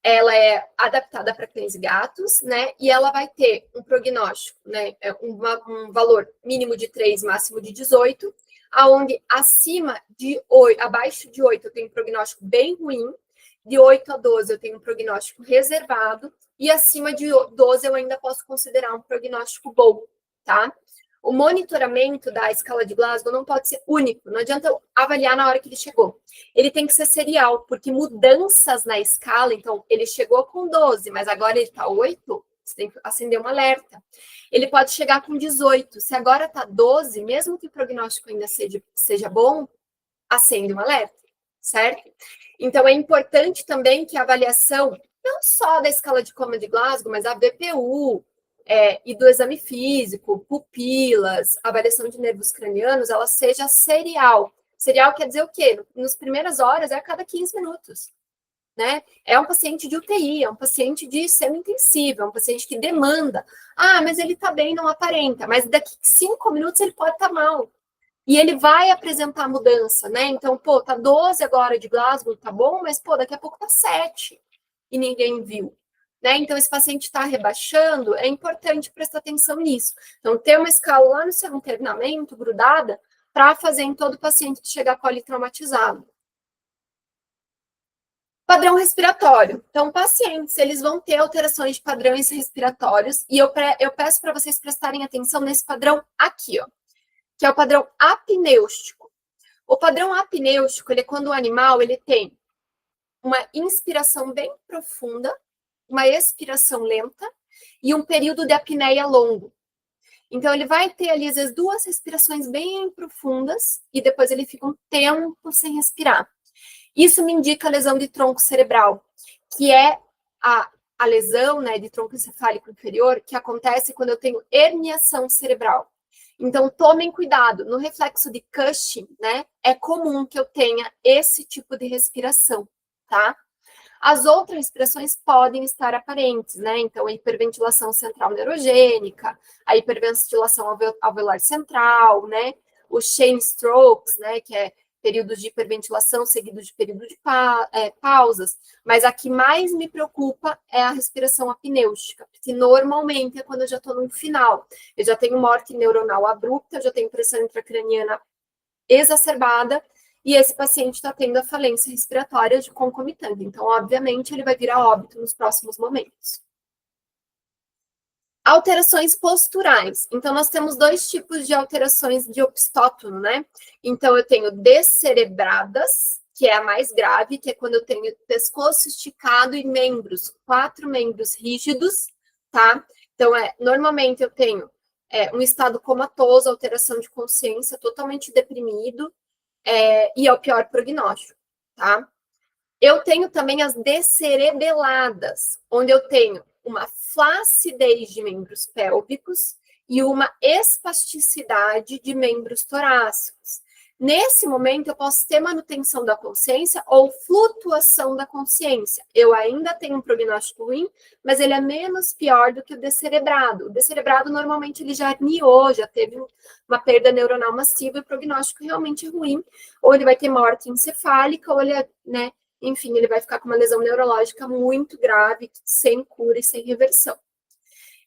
Ela é adaptada para cães e gatos, né? E ela vai ter um prognóstico, né? Um valor mínimo de 3, máximo de 18, aonde abaixo de 8 eu tenho um prognóstico bem ruim, de 8 a 12 eu tenho um prognóstico reservado, e acima de 12 eu ainda posso considerar um prognóstico bom, tá? O monitoramento da escala de Glasgow não pode ser único, não adianta eu avaliar na hora que ele chegou. Ele tem que ser serial, porque mudanças na escala, então, ele chegou com 12, mas agora ele está 8, você tem que acender um alerta. Ele pode chegar com 18, se agora está 12, mesmo que o prognóstico ainda seja bom, acende um alerta, certo? Então, é importante também que a avaliação, não só da escala de Coma de Glasgow, mas a VPU, e do exame físico, pupilas, avaliação de nervos cranianos, ela seja serial. Serial quer dizer o quê? Nas primeiras horas, é a cada 15 minutos. Né? É um paciente de UTI, é um paciente de semi-intensivo, é um paciente que demanda. Ah, mas ele está bem, não aparenta. Mas daqui 5 minutos ele pode estar mal. E ele vai apresentar mudança, né? Então, pô, tá 12 agora de Glasgow, tá bom, mas, pô, daqui a pouco tá 7 e ninguém viu. Né? Então, esse paciente está rebaixando, é importante prestar atenção nisso. Então, ter uma escala lá no seu internamento, grudada, para fazer em todo paciente que chegar politraumatizado. Padrão respiratório. Então, pacientes, eles vão ter alterações de padrões respiratórios, e eu peço para vocês prestarem atenção nesse padrão aqui, ó, que é o padrão apnêustico. O padrão apnêustico, ele é quando o animal ele tem uma inspiração bem profunda, uma expiração lenta e um período de apneia longo. Então, ele vai ter ali, às vezes, 2 respirações bem profundas e depois ele fica um tempo sem respirar. Isso me indica a lesão de tronco cerebral, que é a lesão, né, de tronco encefálico inferior que acontece quando eu tenho herniação cerebral. Então, tomem cuidado. No reflexo de Cushing, né, é comum que eu tenha esse tipo de respiração, tá? As outras respirações podem estar aparentes, né? Então, a hiperventilação central neurogênica, a hiperventilação alveolar central, né? Os chain strokes, né? Que é períodos de hiperventilação seguidos de período de pausas. Mas a que mais me preocupa é a respiração apnêustica, porque normalmente é quando eu já estou no final. Eu já tenho morte neuronal abrupta, eu já tenho pressão intracraniana exacerbada, e esse paciente está tendo a falência respiratória de concomitante. Então, obviamente, ele vai vir a óbito nos próximos momentos. Alterações posturais. Então, nós temos 2 tipos de alterações de opstótono, né? Então, eu tenho descerebradas, que é a mais grave, que é quando eu tenho pescoço esticado e membros, 4 membros rígidos, tá? Então, normalmente eu tenho um estado comatoso, alteração de consciência, totalmente deprimido, e é o pior prognóstico, tá? Eu tenho também as descerebeladas, onde eu tenho uma flacidez de membros pélvicos e uma espasticidade de membros torácicos. Nesse momento, eu posso ter manutenção da consciência ou flutuação da consciência. Eu ainda tenho um prognóstico ruim, mas ele é menos pior do que o descerebrado. O descerebrado, normalmente, ele já herniou, já teve uma perda neuronal massiva e o prognóstico realmente é ruim. Ou ele vai ter morte encefálica, ou ele né, enfim, ele vai ficar com uma lesão neurológica muito grave, sem cura e sem reversão.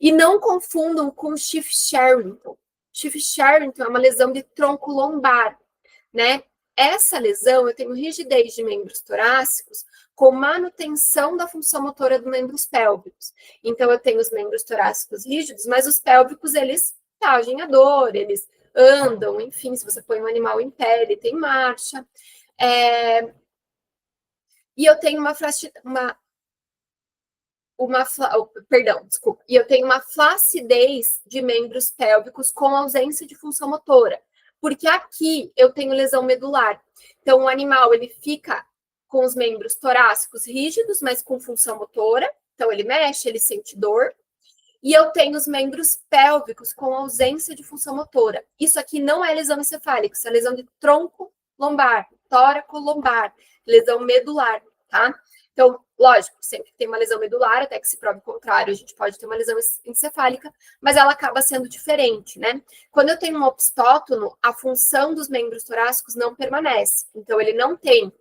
E não confundam com Schiff-Sherrington. Schiff-Sherrington é uma lesão de tronco lombar, né? Essa lesão, eu tenho rigidez de membros torácicos com manutenção da função motora dos membros pélvicos. Então, eu tenho os membros torácicos rígidos, mas os pélvicos, eles agem a dor, eles andam, enfim, se você põe um animal em pé, ele tem marcha. E eu tenho e eu tenho uma flacidez de membros pélvicos com ausência de função motora, porque aqui eu tenho lesão medular. Então, o animal, ele fica com os membros torácicos rígidos, mas com função motora. Então, ele mexe, ele sente dor. E eu tenho os membros pélvicos com ausência de função motora. Isso aqui não é lesão encefálica, isso é lesão de tronco lombar, tóraco lombar, lesão medular, tá? Então, lógico, sempre que tem uma lesão medular, até que se prove o contrário, a gente pode ter uma lesão encefálica, mas ela acaba sendo diferente, né? Quando eu tenho um obstótono, a função dos membros torácicos não permanece. Então, ele não tem,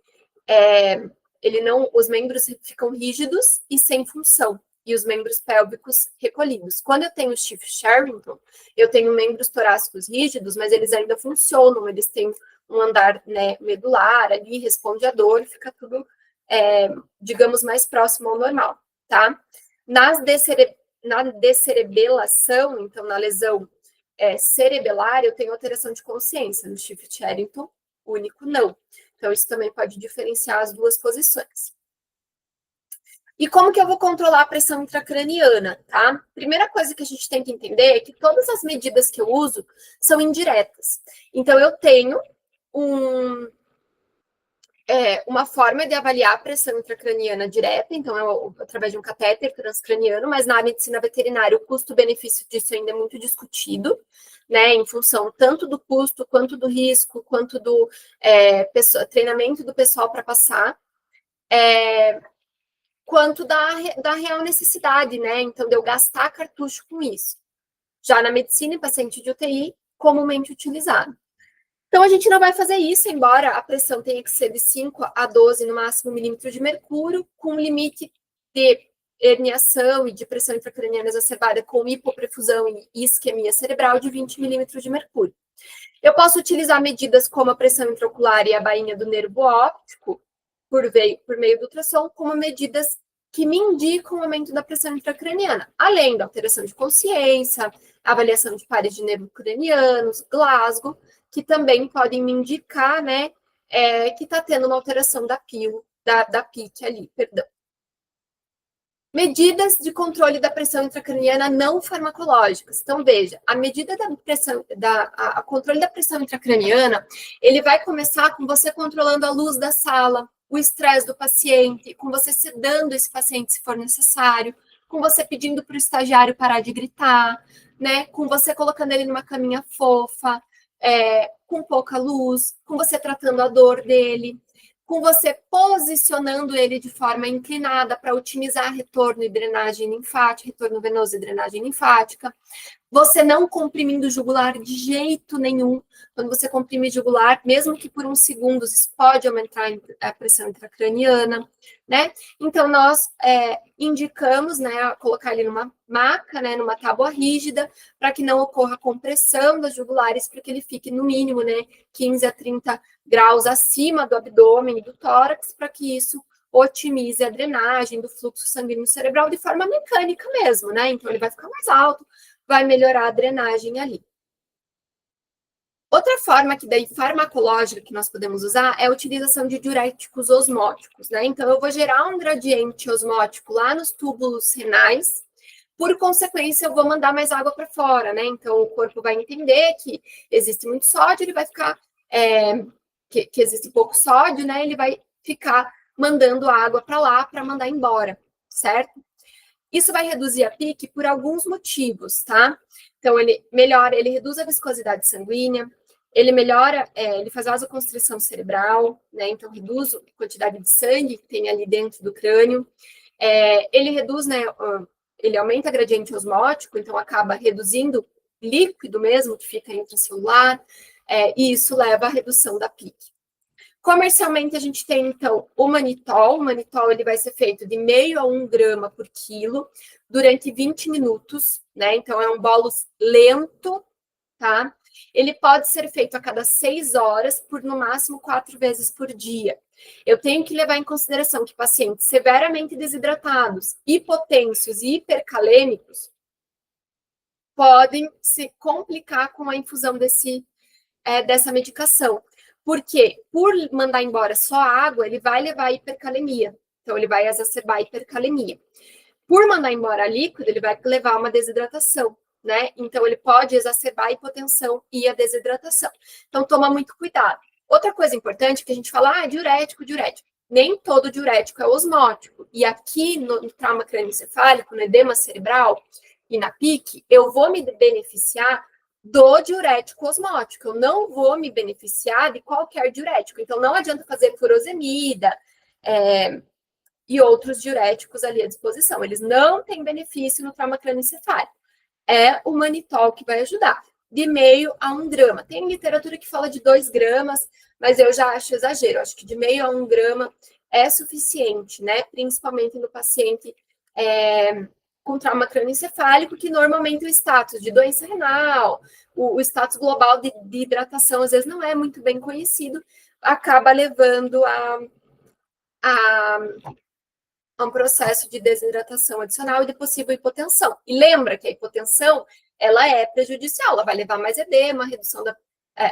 os membros ficam rígidos e sem função, e os membros pélvicos recolhidos. Quando eu tenho Schiff-Sherrington, eu tenho membros torácicos rígidos, mas eles ainda funcionam, eles têm um andar, né, medular ali, responde à dor, fica tudo, digamos, mais próximo ao normal, tá? Na descerebelação, então, na lesão cerebelar, eu tenho alteração de consciência. No Schiff-Sherrington, único não. Então, isso também pode diferenciar as duas posições. E como que eu vou controlar a pressão intracraniana, tá? Primeira coisa que a gente tem que entender é que todas as medidas que eu uso são indiretas. Então, eu tenho uma forma de avaliar a pressão intracraniana direta, então através de um catéter transcraniano, mas na medicina veterinária o custo-benefício disso ainda é muito discutido, né, em função tanto do custo, quanto do risco, quanto do treinamento do pessoal para passar, quanto da real necessidade, né, então de eu gastar cartucho com isso. Já na medicina, em paciente de UTI, comumente utilizado. Então, a gente não vai fazer isso, embora a pressão tenha que ser de 5 a 12, no máximo, milímetros de mercúrio, com limite de herniação e de pressão intracraniana exacerbada com hipoperfusão e isquemia cerebral de 20 milímetros de mercúrio. Eu posso utilizar medidas como a pressão intraocular e a bainha do nervo óptico, por meio do ultrassom, como medidas que me indicam o aumento da pressão intracraniana, além da alteração de consciência, avaliação de pares de nervo cranianos, Glasgow, que também podem me indicar, né, que está tendo uma alteração da PIC ali, perdão. Medidas de controle da pressão intracraniana não farmacológicas. Então, veja, a medida da pressão, a controle da pressão intracraniana, ele vai começar com você controlando a luz da sala, o estresse do paciente, com você sedando esse paciente se for necessário, com você pedindo para o estagiário parar de gritar, né, com você colocando ele numa caminha fofa, com pouca luz, com você tratando a dor dele, com você posicionando ele de forma inclinada para otimizar retorno e drenagem linfática, retorno venoso e drenagem linfática. Você não comprimindo o jugular de jeito nenhum. Quando você comprime jugular, mesmo que por uns segundos, isso pode aumentar a pressão intracraniana, né? Então, nós indicamos, né, colocar ele numa maca, né, numa tábua rígida, para que não ocorra compressão das jugulares, para que ele fique, no mínimo, né, 15 a 30 graus acima do abdômen e do tórax, para que isso otimize a drenagem do fluxo sanguíneo cerebral de forma mecânica mesmo, né? Então, ele vai ficar mais alto, vai melhorar a drenagem ali. Outra forma que daí farmacológica que nós podemos usar é a utilização de diuréticos osmóticos, né? Então, eu vou gerar um gradiente osmótico lá nos túbulos renais, por consequência, eu vou mandar mais água para fora, né? Então, o corpo vai entender que existe muito sódio, ele vai ficar, que existe pouco sódio, né? Ele vai ficar mandando água para lá para mandar embora, certo? Isso vai reduzir a pique por alguns motivos, tá? Então, ele melhora, ele reduz a viscosidade sanguínea, ele melhora, ele faz vasoconstrição cerebral, né? Então, reduz a quantidade de sangue que tem ali dentro do crânio. Ele reduz, né? Ele aumenta o gradiente osmótico, então acaba reduzindo líquido mesmo que fica intracelular, e isso leva à redução da pique. Comercialmente, a gente tem, então, o manitol. O manitol ele vai ser feito de 0,5 a 1 grama por quilo durante 20 minutos, né? Então, é um bolus lento, tá? Ele pode ser feito a cada 6 horas, por no máximo 4 vezes por dia. Eu tenho que levar em consideração que pacientes severamente desidratados, hipotensos e hipercalêmicos podem se complicar com a infusão dessa medicação. Porque, por mandar embora só água, ele vai levar a hipercalemia. Então, ele vai exacerbar a hipercalemia. Por mandar embora líquido, ele vai levar a uma desidratação, né? Então, ele pode exacerbar a hipotensão e a desidratação. Então, toma muito cuidado. Outra coisa importante que a gente fala, diurético. Nem todo diurético é osmótico. E aqui, no trauma crânioencefálico, no edema cerebral e na PIC, eu vou me beneficiar do diurético osmótico. Eu não vou me beneficiar de qualquer diurético. Então, não adianta fazer furosemida e outros diuréticos ali à disposição. Eles não têm benefício no trauma crânioencefálico. É o manitol que vai ajudar. De 0,5 a 1 grama. Tem literatura que fala de 2 gramas, mas eu já acho exagero. Acho que de 0,5 a 1 grama é suficiente, né? Principalmente no paciente com trauma crânioencefálico, que normalmente o status de doença renal, o status global de hidratação, às vezes não é muito bem conhecido, acaba levando a um processo de desidratação adicional e de possível hipotensão. E lembra que a hipotensão, ela é prejudicial, ela vai levar mais edema, redução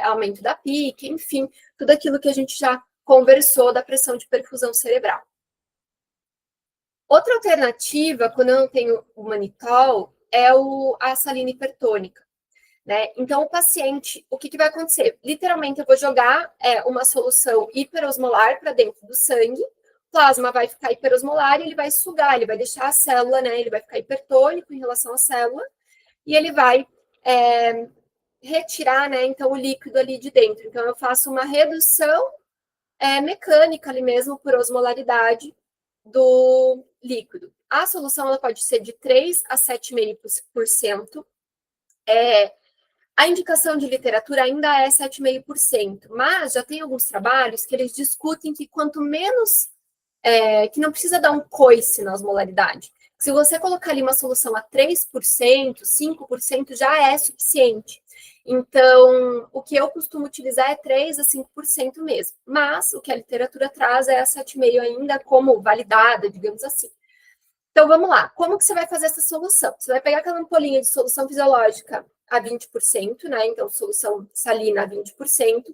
aumento da pique, enfim, tudo aquilo que a gente já conversou da pressão de perfusão cerebral. Outra alternativa, quando eu não tenho o manitol, é a salina hipertônica, né? Então, o paciente, o que vai acontecer? Literalmente, eu vou jogar uma solução hiperosmolar para dentro do sangue, o plasma vai ficar hiperosmolar e ele vai sugar, ele vai deixar a célula, né? Ele vai ficar hipertônico em relação à célula e ele vai retirar, né? Então, o líquido ali de dentro. Então, eu faço uma redução mecânica ali mesmo por osmolaridade do líquido. A solução ela pode ser de 3 a 7,5%. A indicação de literatura ainda é 7,5%, mas já tem alguns trabalhos que eles discutem que quanto menos, que não precisa dar um coice na osmolaridade. Se você colocar ali uma solução a 3%, 5% já é suficiente. Então, o que eu costumo utilizar é 3 a 5% mesmo. Mas o que a literatura traz é a 7,5% ainda como validada, digamos assim. Então, vamos lá. Como que você vai fazer essa solução? Você vai pegar aquela ampolinha de solução fisiológica a 20%, né? Então, solução salina a 20%.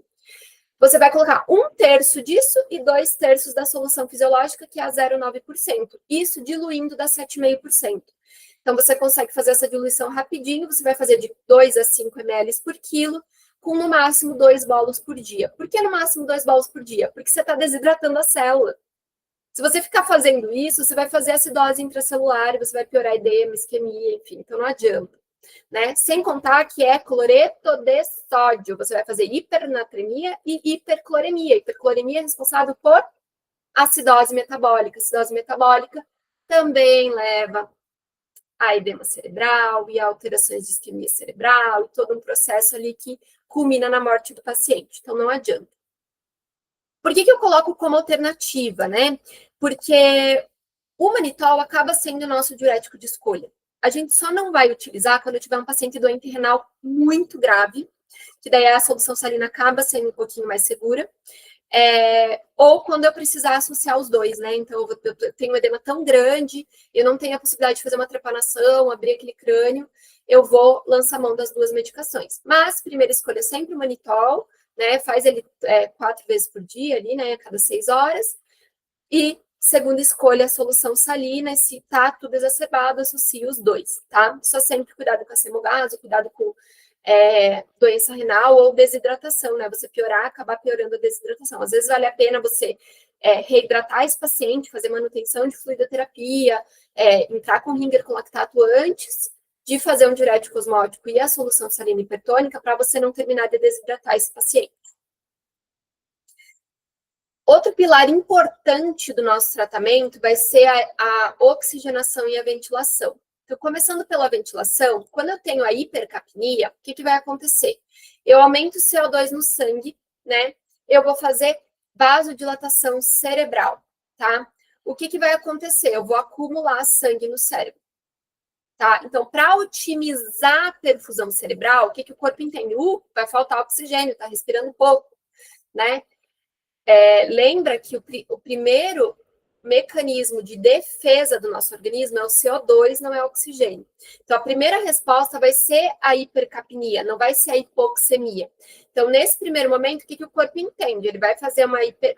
Você vai colocar 1/3 disso e 2/3 da solução fisiológica, que é a 0,9%. Isso diluindo dá 7,5%. Então, você consegue fazer essa diluição rapidinho. Você vai fazer de 2 a 5 ml por quilo, com no máximo 2 bolos por dia. Por que no máximo 2 bolos por dia? Porque você está desidratando a célula. Se você ficar fazendo isso, você vai fazer acidose intracelular, você vai piorar edema, isquemia, enfim, então não adianta, né? Sem contar que é cloreto de sódio, você vai fazer hipernatremia e hipercloremia. Hipercloremia é responsável por acidose metabólica. Acidose metabólica também leva a edema cerebral e a alterações de isquemia cerebral e todo um processo ali que culmina na morte do paciente, então não adianta. Por que eu coloco como alternativa, né? Porque o manitol acaba sendo o nosso diurético de escolha. A gente só não vai utilizar quando tiver um paciente doente renal muito grave, que daí a solução salina acaba sendo um pouquinho mais segura. ou quando eu precisar associar os dois, né? Então, eu tenho um edema tão grande, eu não tenho a possibilidade de fazer uma trepanação, abrir aquele crânio, eu vou lançar mão das duas medicações. Mas, primeira escolha é sempre o manitol, né? Faz ele 4 vezes por dia ali, né? A cada 6 horas. E segunda escolha, a solução salina, se tá tudo exacerbado, associe os dois, tá? Só sempre cuidado com a semogaso, cuidado com doença renal ou desidratação, né? Você piorar, acabar piorando a desidratação. Às vezes vale a pena você reidratar esse paciente, fazer manutenção de fluidoterapia, entrar com ringer com lactato antes de fazer um diurético osmótico e a solução salina hipertônica para você não terminar de desidratar esse paciente. Outro pilar importante do nosso tratamento vai ser a oxigenação e a ventilação. Então, começando pela ventilação, quando eu tenho a hipercapnia, o que vai acontecer? Eu aumento o CO2 no sangue, né? Eu vou fazer vasodilatação cerebral, tá? O que vai acontecer? Eu vou acumular sangue no cérebro, tá? Então, para otimizar a perfusão cerebral, o que o corpo entende? Vai faltar oxigênio, tá respirando pouco, né? Lembra que o primeiro mecanismo de defesa do nosso organismo é o CO2, não é o oxigênio. Então, a primeira resposta vai ser a hipercapnia, não vai ser a hipoxemia. Então, nesse primeiro momento, o que o corpo entende? Ele vai fazer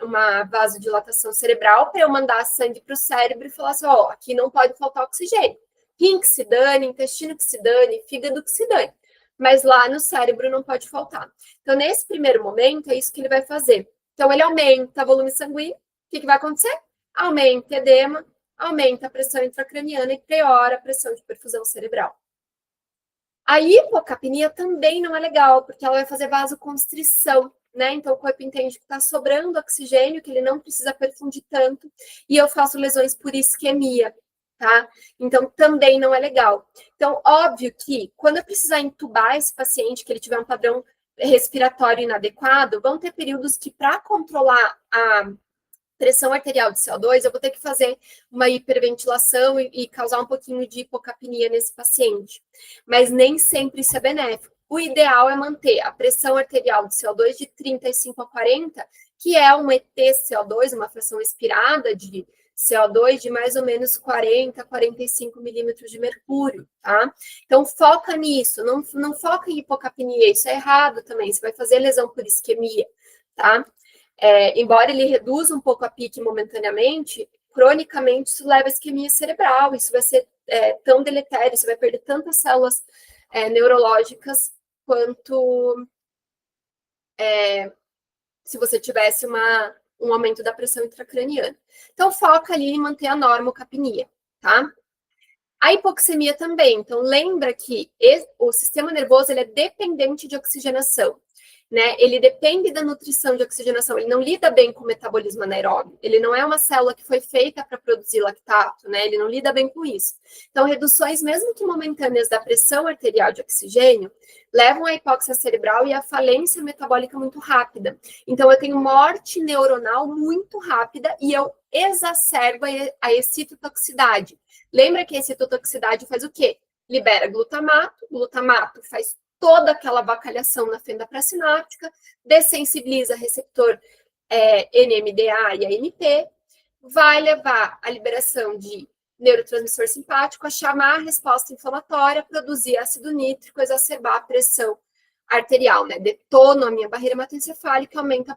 uma vasodilatação cerebral para eu mandar sangue para o cérebro e falar assim, aqui não pode faltar oxigênio. Rim que se dane, intestino que se dane, fígado que se dane. Mas lá no cérebro não pode faltar. Então, nesse primeiro momento, é isso que ele vai fazer. Então, ele aumenta o volume sanguíneo. O que vai acontecer? Aumenta edema, aumenta a pressão intracraniana e piora a pressão de perfusão cerebral. A hipocapnia também não é legal, porque ela vai fazer vasoconstrição, né? Então, o corpo entende que está sobrando oxigênio, que ele não precisa perfundir tanto, e eu faço lesões por isquemia, tá? Então, também não é legal. Então, óbvio que, quando eu precisar entubar esse paciente, que ele tiver um padrão respiratório inadequado, vão ter períodos que, para controlar a pressão arterial de CO2, eu vou ter que fazer uma hiperventilação e causar um pouquinho de hipocapnia nesse paciente. Mas nem sempre isso é benéfico. O ideal é manter a pressão arterial de CO2 de 35 a 40, que é um ET-CO2, uma fração expirada de CO2 de mais ou menos 40 a 45 milímetros de mercúrio, tá? Então, foca nisso, não foca em hipocapnia, isso é errado também, você vai fazer lesão por isquemia, tá? Embora ele reduza um pouco a pique momentaneamente, cronicamente isso leva a isquemia cerebral, isso vai ser tão deletério, você vai perder tantas células neurológicas quanto se você tivesse um aumento da pressão intracraniana. Então, foca ali em manter a normocapnia, tá? A hipoxemia também. Então, lembra que o sistema nervoso ele é dependente de oxigenação, né? Ele depende da nutrição de oxigenação. Ele não lida bem com o metabolismo anaeróbio. Ele não é uma célula que foi feita para produzir lactato, né? Ele não lida bem com isso. Então, reduções, mesmo que momentâneas, da pressão arterial de oxigênio, levam à hipóxia cerebral e à falência metabólica muito rápida. Então, eu tenho morte neuronal muito rápida e eu exacerbo a excitotoxicidade. Lembra que a excitotoxicidade faz o quê? Libera glutamato faz toda aquela avacalhação na fenda pré-sináptica, dessensibiliza receptor NMDA e AMP, vai levar à liberação de neurotransmissor simpático, a chamar a resposta inflamatória, produzir ácido nítrico, exacerbar a pressão arterial, né? Detono a minha barreira hematoencefálica, aumenta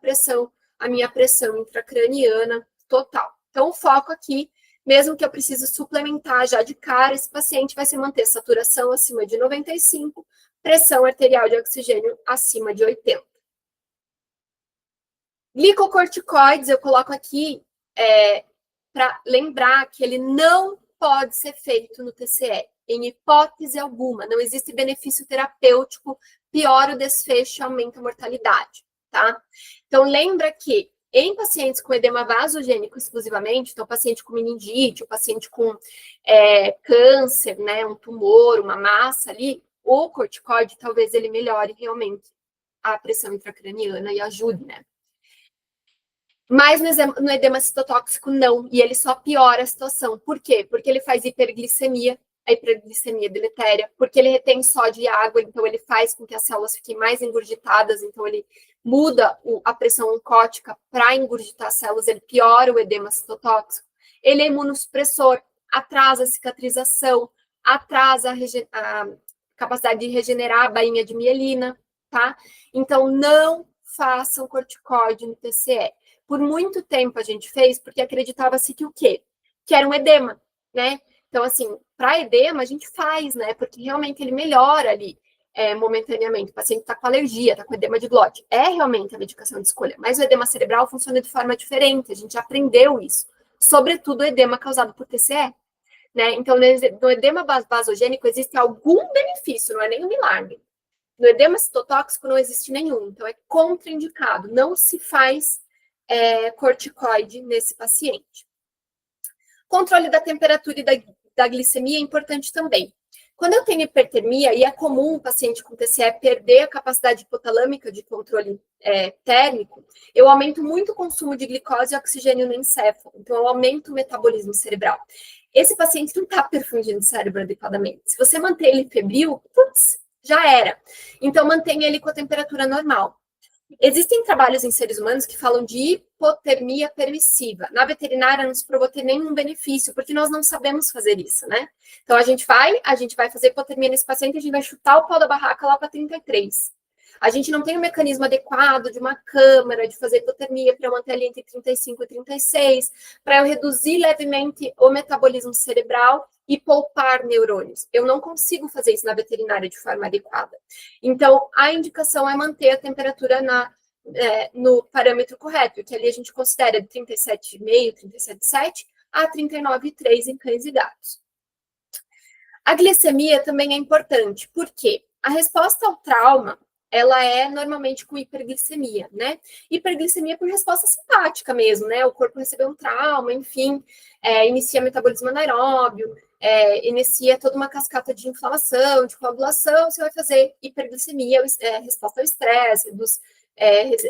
a minha pressão intracraniana total. Então, o foco aqui, mesmo que eu precise suplementar já de cara, esse paciente vai se manter saturação acima de 95, pressão arterial de oxigênio acima de 80. Glicocorticoides, eu coloco aqui para lembrar que ele não pode ser feito no TCE, em hipótese alguma. Não existe benefício terapêutico, piora o desfecho, aumenta a mortalidade, tá? Então, lembra que em pacientes com edema vasogênico exclusivamente, então paciente com meningite, o paciente com câncer, né, um tumor, uma massa ali, o corticoide talvez ele melhore realmente a pressão intracraniana e ajude, né? Mas no edema citotóxico, não. E ele só piora a situação. Por quê? Porque ele faz hiperglicemia, a hiperglicemia deletéria, porque ele retém sódio e água, então ele faz com que as células fiquem mais engurgitadas, então ele muda a pressão oncótica para engurgitar células, ele piora o edema citotóxico, ele é imunossupressor, atrasa a cicatrização, atrasa a capacidade de regenerar a bainha de mielina, tá? Então, não façam corticoide no TCE. Por muito tempo a gente fez, porque acreditava-se que o quê? Que era um edema, né? Então, assim, para edema a gente faz, né? Porque realmente ele melhora ali momentaneamente. O paciente está com alergia, está com edema de glote. É realmente a medicação de escolha, mas o edema cerebral funciona de forma diferente. A gente aprendeu isso. Sobretudo o edema causado por TCE. Né? Então, no edema vasogênico existe algum benefício, não é nem um milagre. No edema citotóxico não existe nenhum, então é contraindicado, não se faz corticoide nesse paciente. Controle da temperatura e da glicemia é importante também. Quando eu tenho hipertermia, e é comum o paciente com TCE perder a capacidade hipotalâmica de controle térmico, eu aumento muito o consumo de glicose e oxigênio no encéfalo, então eu aumento o metabolismo cerebral. Esse paciente não está perfundindo o cérebro adequadamente. Se você manter ele febril, putz, já era. Então, mantenha ele com a temperatura normal. Existem trabalhos em seres humanos que falam de hipotermia permissiva. Na veterinária não se provou ter nenhum benefício, porque nós não sabemos fazer isso, né? Então, a gente vai fazer hipotermia nesse paciente, a gente vai chutar o pau da barraca lá para 33. A gente não tem um mecanismo adequado de uma câmara, de fazer hipotermia para manter ali entre 35 e 36, para eu reduzir levemente o metabolismo cerebral e poupar neurônios. Eu não consigo fazer isso na veterinária de forma adequada. Então, a indicação é manter a temperatura no parâmetro correto, que ali a gente considera de 37,5, 37,7 a 39,3 em cães e gatos. A glicemia também é importante, porque a resposta ao trauma, ela é normalmente com hiperglicemia, né? Hiperglicemia por resposta simpática mesmo, né? O corpo recebeu um trauma, enfim, inicia metabolismo anaeróbio, inicia toda uma cascata de inflamação, de coagulação, você vai fazer hiperglicemia, resposta ao estresse,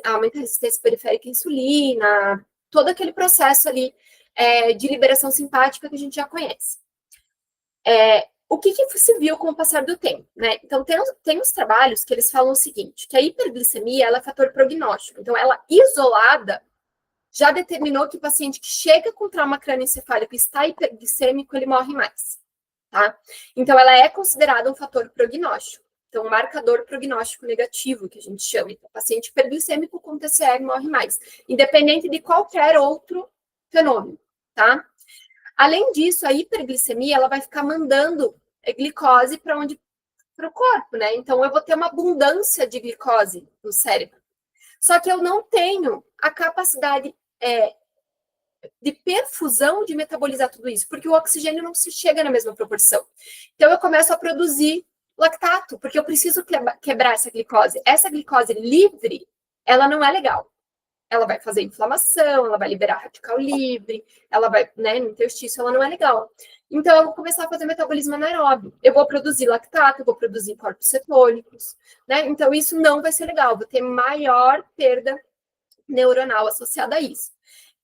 aumenta a resistência periférica à insulina, todo aquele processo ali de liberação simpática que a gente já conhece. O que se viu com o passar do tempo, né? Então, tem os trabalhos que eles falam o seguinte, que a hiperglicemia, ela é fator prognóstico. Então, ela isolada já determinou que o paciente que chega com trauma crânioencefálico e está hiperglicêmico, ele morre mais, tá? Então, ela é considerada um fator prognóstico. Então, um marcador prognóstico negativo, que a gente chama. Então, o paciente hiperglicêmico com TCE morre mais, independente de qualquer outro fenômeno, tá? Além disso, a hiperglicemia, ela vai ficar mandando glicose para o corpo, né? Então, eu vou ter uma abundância de glicose no cérebro. Só que eu não tenho a capacidade de perfusão de metabolizar tudo isso, porque o oxigênio não se chega na mesma proporção. Então, eu começo a produzir lactato, porque eu preciso quebrar essa glicose. Essa glicose livre, ela não é legal. Ela vai fazer inflamação, ela vai liberar radical livre, ela vai, né, no interstício, ela não é legal. Então, eu vou começar a fazer metabolismo anaeróbio. Eu vou produzir lactato, eu vou produzir corpos cetônicos, né? Então, isso não vai ser legal, vou ter maior perda neuronal associada a isso.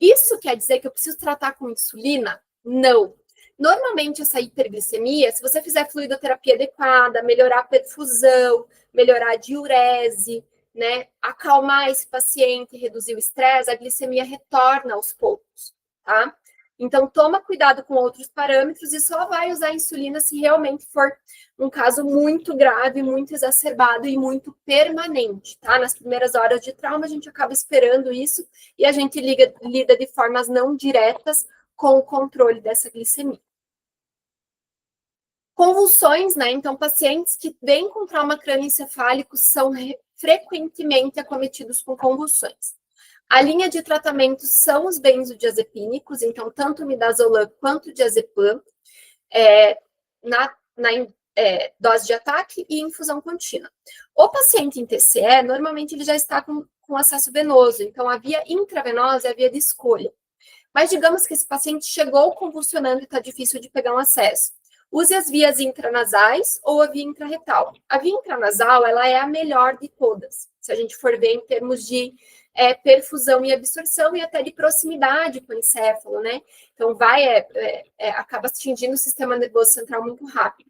Isso quer dizer que eu preciso tratar com insulina? Não. Normalmente, essa hiperglicemia, se você fizer fluidoterapia adequada, melhorar a perfusão, melhorar a diurese, né, acalmar esse paciente, reduzir o estresse, a glicemia retorna aos poucos, tá? Então, toma cuidado com outros parâmetros e só vai usar a insulina se realmente for um caso muito grave, muito exacerbado e muito permanente, tá? Nas primeiras horas de trauma, a gente acaba esperando isso e a gente lida de formas não diretas com o controle dessa glicemia. Convulsões, né? Então, pacientes que vêm com trauma crânioencefálico são frequentemente acometidos com convulsões. A linha de tratamento são os benzodiazepínicos, então, tanto midazolam quanto diazepam, na dose de ataque e infusão contínua. O paciente em TCE, normalmente, ele já está com acesso venoso, então, a via intravenosa é a via de escolha. Mas, digamos que esse paciente chegou convulsionando e está difícil de pegar um acesso. Use as vias intranasais ou a via intrarretal. A via intranasal, ela é a melhor de todas, se a gente for ver em termos de perfusão e absorção e até de proximidade com o encéfalo, né? Então, acaba atingindo o sistema nervoso central muito rápido.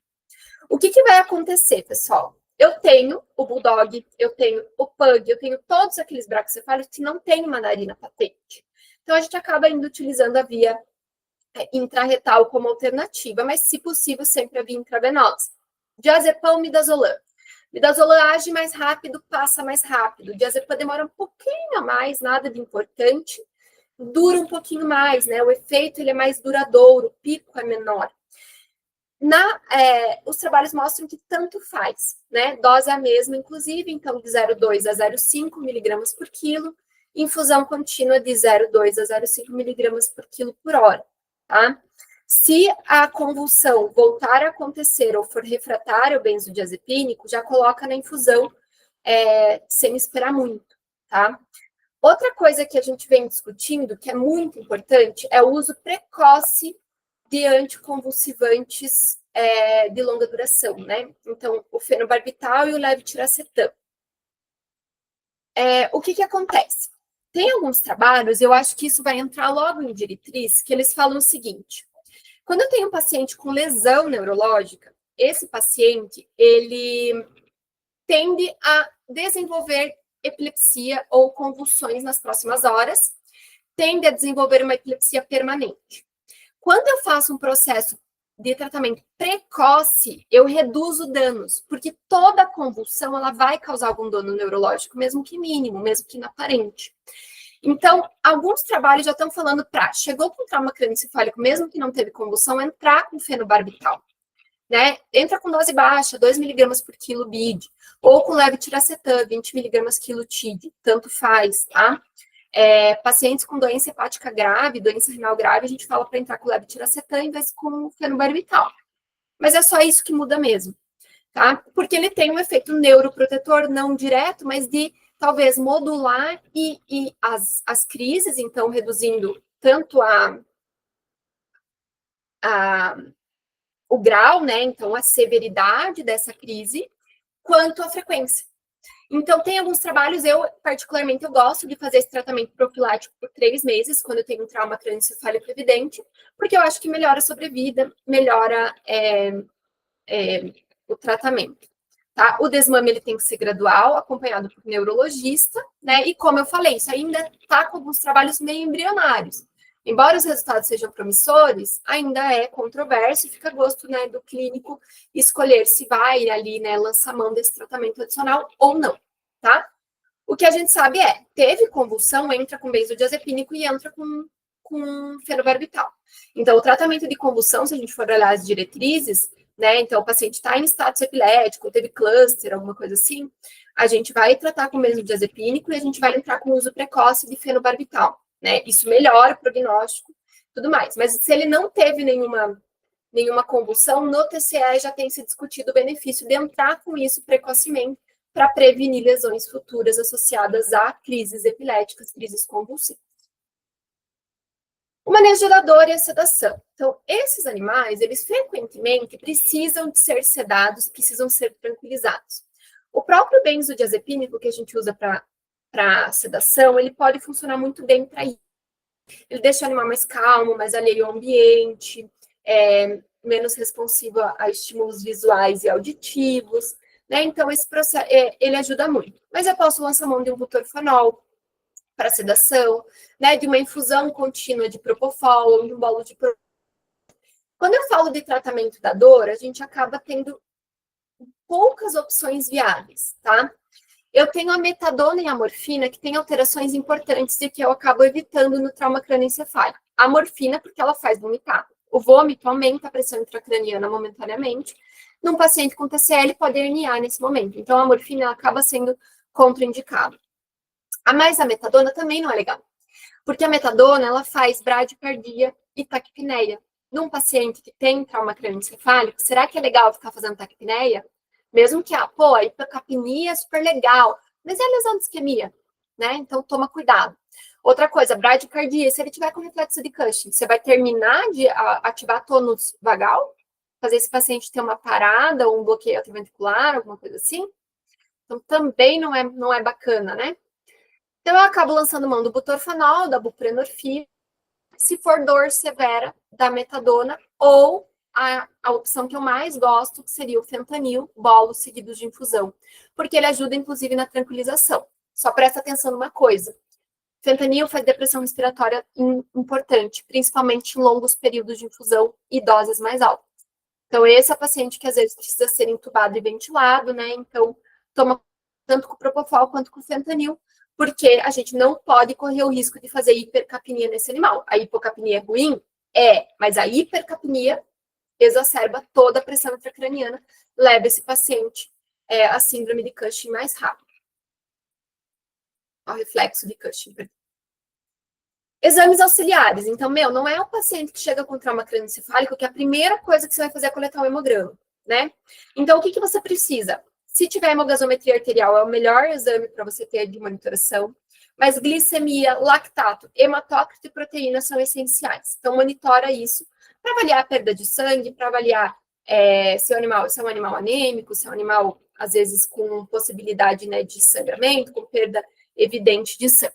O que vai acontecer, pessoal? eu tenho o Bulldog, eu tenho o Pug, eu tenho todos aqueles braquicefálicos que não têm uma narina patente. Então, a gente acaba indo utilizando a via intrarretal como alternativa, mas, se possível, sempre a via intravenosa. Diazepam, midazolam. Midazolam age mais rápido, passa mais rápido. Diazepam demora um pouquinho a mais, nada de importante. Dura um pouquinho mais, né? O efeito ele é mais duradouro, o pico é menor. Os trabalhos mostram que tanto faz, né? Dose é a mesma, inclusive, então, de 0,2 a 0,5 miligramas por quilo, infusão contínua de 0,2 a 0,5 miligramas por quilo por hora, tá? Se a convulsão voltar a acontecer ou for refratária ao benzodiazepínico, já coloca na infusão sem esperar muito, tá? Outra coisa que a gente vem discutindo, que é muito importante, é o uso precoce de anticonvulsivantes de longa duração, né? Então, o fenobarbital e o levetiracetam. O que acontece? Tem alguns trabalhos, eu acho que isso vai entrar logo em diretriz, que eles falam o seguinte: quando eu tenho um paciente com lesão neurológica, esse paciente, ele tende a desenvolver epilepsia ou convulsões nas próximas horas, tende a desenvolver uma epilepsia permanente. Quando eu faço um processo de tratamento precoce, eu reduzo danos, porque toda convulsão ela vai causar algum dano neurológico, mesmo que mínimo, mesmo que inaparente. Então, alguns trabalhos já estão falando chegou com trauma crânioencefálico, mesmo que não teve convulsão, entrar com fenobarbital, né? Entra com dose baixa, 2 miligramas por quilo BID, ou com levetiracetam, 20 miligramas quilo TID, tanto faz, tá? Pacientes com doença hepática grave, doença renal grave, a gente fala para entrar com levetiracetam em vez com fenobarbital. Mas é só isso que muda mesmo, tá? Porque ele tem um efeito neuroprotetor não direto, mas de talvez modular e as crises, então reduzindo tanto o grau, né? Então a severidade dessa crise, quanto a frequência. Então, tem alguns trabalhos, particularmente, eu gosto de fazer esse tratamento profilático por 3 meses, quando eu tenho um trauma crânioencefálico evidente, porque eu acho que melhora a sobrevida, melhora o tratamento. Tá? O desmame ele tem que ser gradual, acompanhado por neurologista, né? E como eu falei, isso ainda está com alguns trabalhos meio embrionários. Embora os resultados sejam promissores, ainda é controverso e fica a gosto, né, do clínico escolher se vai ali, né, lançar mão desse tratamento adicional ou não, tá? O que a gente sabe teve convulsão, entra com benzodiazepínico e entra com fenobarbital. Então, o tratamento de convulsão, se a gente for olhar as diretrizes, né, então o paciente está em status epilético, teve cluster, alguma coisa assim, a gente vai tratar com benzodiazepínico e a gente vai entrar com uso precoce de fenobarbital. Né? Isso melhora o prognóstico, tudo mais. Mas se ele não teve nenhuma convulsão, no TCE já tem se discutido o benefício de entrar com isso precocemente para prevenir lesões futuras associadas a crises epiléticas, crises convulsivas. O manejo da dor e a sedação. Então, esses animais, eles frequentemente precisam de ser sedados, precisam ser tranquilizados. O próprio benzodiazepínico que a gente usa para sedação, ele pode funcionar muito bem para isso. Ele deixa o animal mais calmo, mais alheio ao ambiente, menos responsivo a estímulos visuais e auditivos, né? Então, esse processo, ele ajuda muito. Mas eu posso lançar mão de um butorfanol para sedação, né? De uma infusão contínua de propofol ou de um bolo de propofol. Quando eu falo de tratamento da dor, a gente acaba tendo poucas opções viáveis, tá? Eu tenho a metadona e a morfina, que tem alterações importantes e que eu acabo evitando no trauma crânioencefálico. A morfina, porque ela faz vomitar. O vômito aumenta a pressão intracraniana momentaneamente. Num paciente com TCL, pode herniar nesse momento. Então, a morfina ela acaba sendo contraindicada. Mas a metadona também não é legal. Porque a metadona, ela faz bradicardia e taquipneia. Num paciente que tem trauma crânioencefálico, será que é legal ficar fazendo taquipneia? Mesmo que, a hipocapnia é super legal, mas é lesão de isquemia, né? Então, toma cuidado. Outra coisa, bradicardia, se ele tiver com reflexo de Cushing, você vai terminar de ativar tônus vagal? Fazer esse paciente ter uma parada ou um bloqueio atrioventricular, alguma coisa assim? Então, também não é bacana, né? Então, eu acabo lançando mão do butorfanol, da buprenorfina, se for dor severa, da metadona, ou a opção que eu mais gosto, que seria o fentanil, bolos seguidos de infusão, porque ele ajuda, inclusive, na tranquilização. Só presta atenção numa coisa. Fentanil faz depressão respiratória importante, principalmente em longos períodos de infusão e doses mais altas. Então, esse é o paciente que às vezes precisa ser entubado e ventilado, né? Então, toma tanto com o propofol quanto com o fentanil, porque a gente não pode correr o risco de fazer hipercapnia nesse animal. A hipocapnia é ruim? É, mas a hipercapnia exacerba toda a pressão intracraniana, leva esse paciente à síndrome de Cushing mais rápido. Ao reflexo de Cushing. Exames auxiliares. Então, não é o paciente que chega com trauma crânioencefálico que a primeira coisa que você vai fazer é coletar o hemograma, né? Então, o que você precisa? Se tiver hemogasometria arterial, é o melhor exame para você ter de monitoração, mas glicemia, lactato, hematócrito e proteína são essenciais. Então, monitora isso para avaliar a perda de sangue, para avaliar se é um animal anêmico, se é um animal, às vezes, com possibilidade, né, de sangramento, com perda evidente de sangue.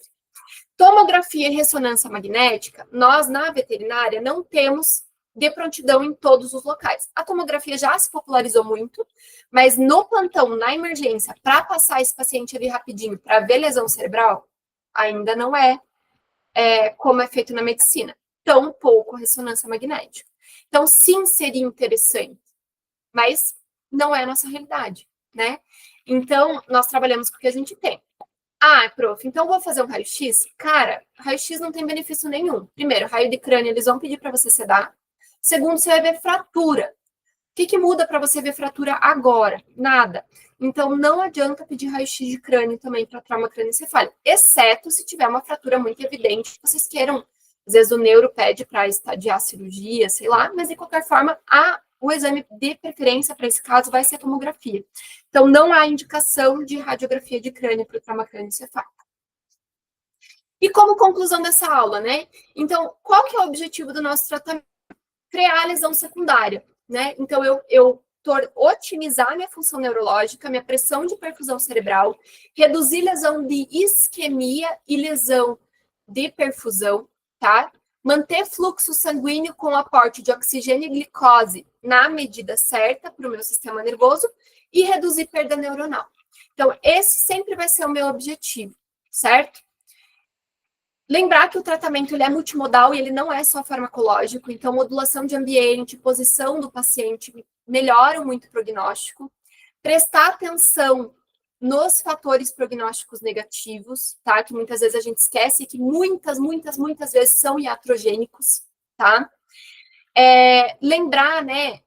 Tomografia e ressonância magnética, nós, na veterinária, não temos de prontidão em todos os locais. A tomografia já se popularizou muito, mas no plantão, na emergência, para passar esse paciente ali rapidinho para ver lesão cerebral, ainda não é como é feito na medicina. Tão pouco ressonância magnética. Então, sim, seria interessante, mas não é a nossa realidade, né? Então, nós trabalhamos com o que a gente tem. Ah, prof, então vou fazer um raio-x? Cara, raio-x não tem benefício nenhum. Primeiro, raio de crânio, eles vão pedir para você sedar. Segundo, você vai ver fratura. O que muda para você ver fratura agora? Nada. Então, não adianta pedir raio-x de crânio também para trauma crânioencefálico, exceto se tiver uma fratura muito evidente, que vocês queiram. Às vezes o neuro pede para estadiar a cirurgia, sei lá, mas de qualquer forma, o exame de preferência para esse caso vai ser a tomografia. Então, não há indicação de radiografia de crânio para o trauma crânioencefálico. E como conclusão dessa aula, né? Então, qual que é o objetivo do nosso tratamento? Frear a lesão secundária, né? Então, eu otimizar minha função neurológica, minha pressão de perfusão cerebral, reduzir lesão de isquemia e lesão de perfusão, tá? Manter fluxo sanguíneo com aporte de oxigênio e glicose na medida certa para o meu sistema nervoso e reduzir perda neuronal. Então, esse sempre vai ser o meu objetivo, certo? Lembrar que o tratamento ele é multimodal e ele não é só farmacológico, então modulação de ambiente, posição do paciente melhoram muito o prognóstico. Prestar atenção nos fatores prognósticos negativos, tá? Que muitas vezes a gente esquece que muitas vezes são iatrogênicos, tá? Lembrar, né,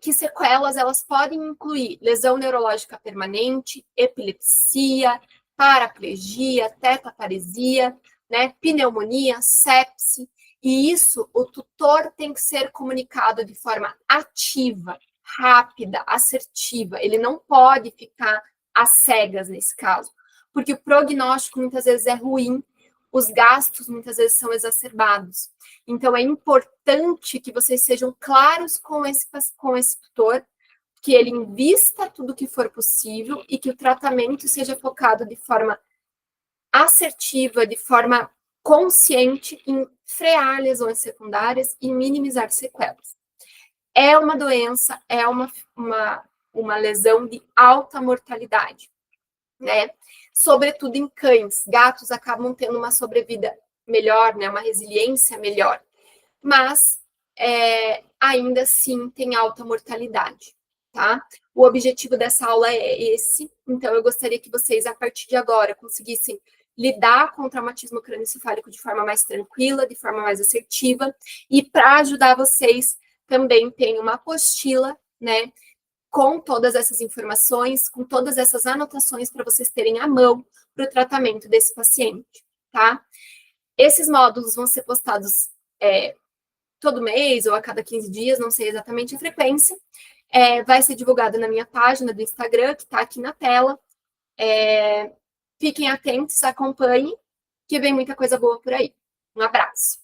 que sequelas, elas podem incluir lesão neurológica permanente, epilepsia, paraplegia, tetaparesia, né, pneumonia, sepse, e isso o tutor tem que ser comunicado de forma ativa, rápida, assertiva, ele não pode ficar às cegas nesse caso, porque o prognóstico muitas vezes é ruim, os gastos muitas vezes são exacerbados. Então, é importante que vocês sejam claros com esse tutor, que ele invista tudo o que for possível e que o tratamento seja focado de forma assertiva, de forma consciente em frear lesões secundárias e minimizar sequelas. É uma doença, é uma lesão de alta mortalidade, né? Sobretudo em cães. Gatos acabam tendo uma sobrevida melhor, né? Uma resiliência melhor. Mas, ainda assim, tem alta mortalidade, tá? O objetivo dessa aula é esse. Então, eu gostaria que vocês, a partir de agora, conseguissem lidar com o traumatismo crânioencefálico de forma mais tranquila, de forma mais assertiva. E para ajudar vocês, também tem uma apostila, né? Com todas essas informações, com todas essas anotações para vocês terem à mão para o tratamento desse paciente, tá? Esses módulos vão ser postados todo mês ou a cada 15 dias, não sei exatamente a frequência. Vai ser divulgado na minha página do Instagram, que está aqui na tela. Fiquem atentos, acompanhem, que vem muita coisa boa por aí. Um abraço.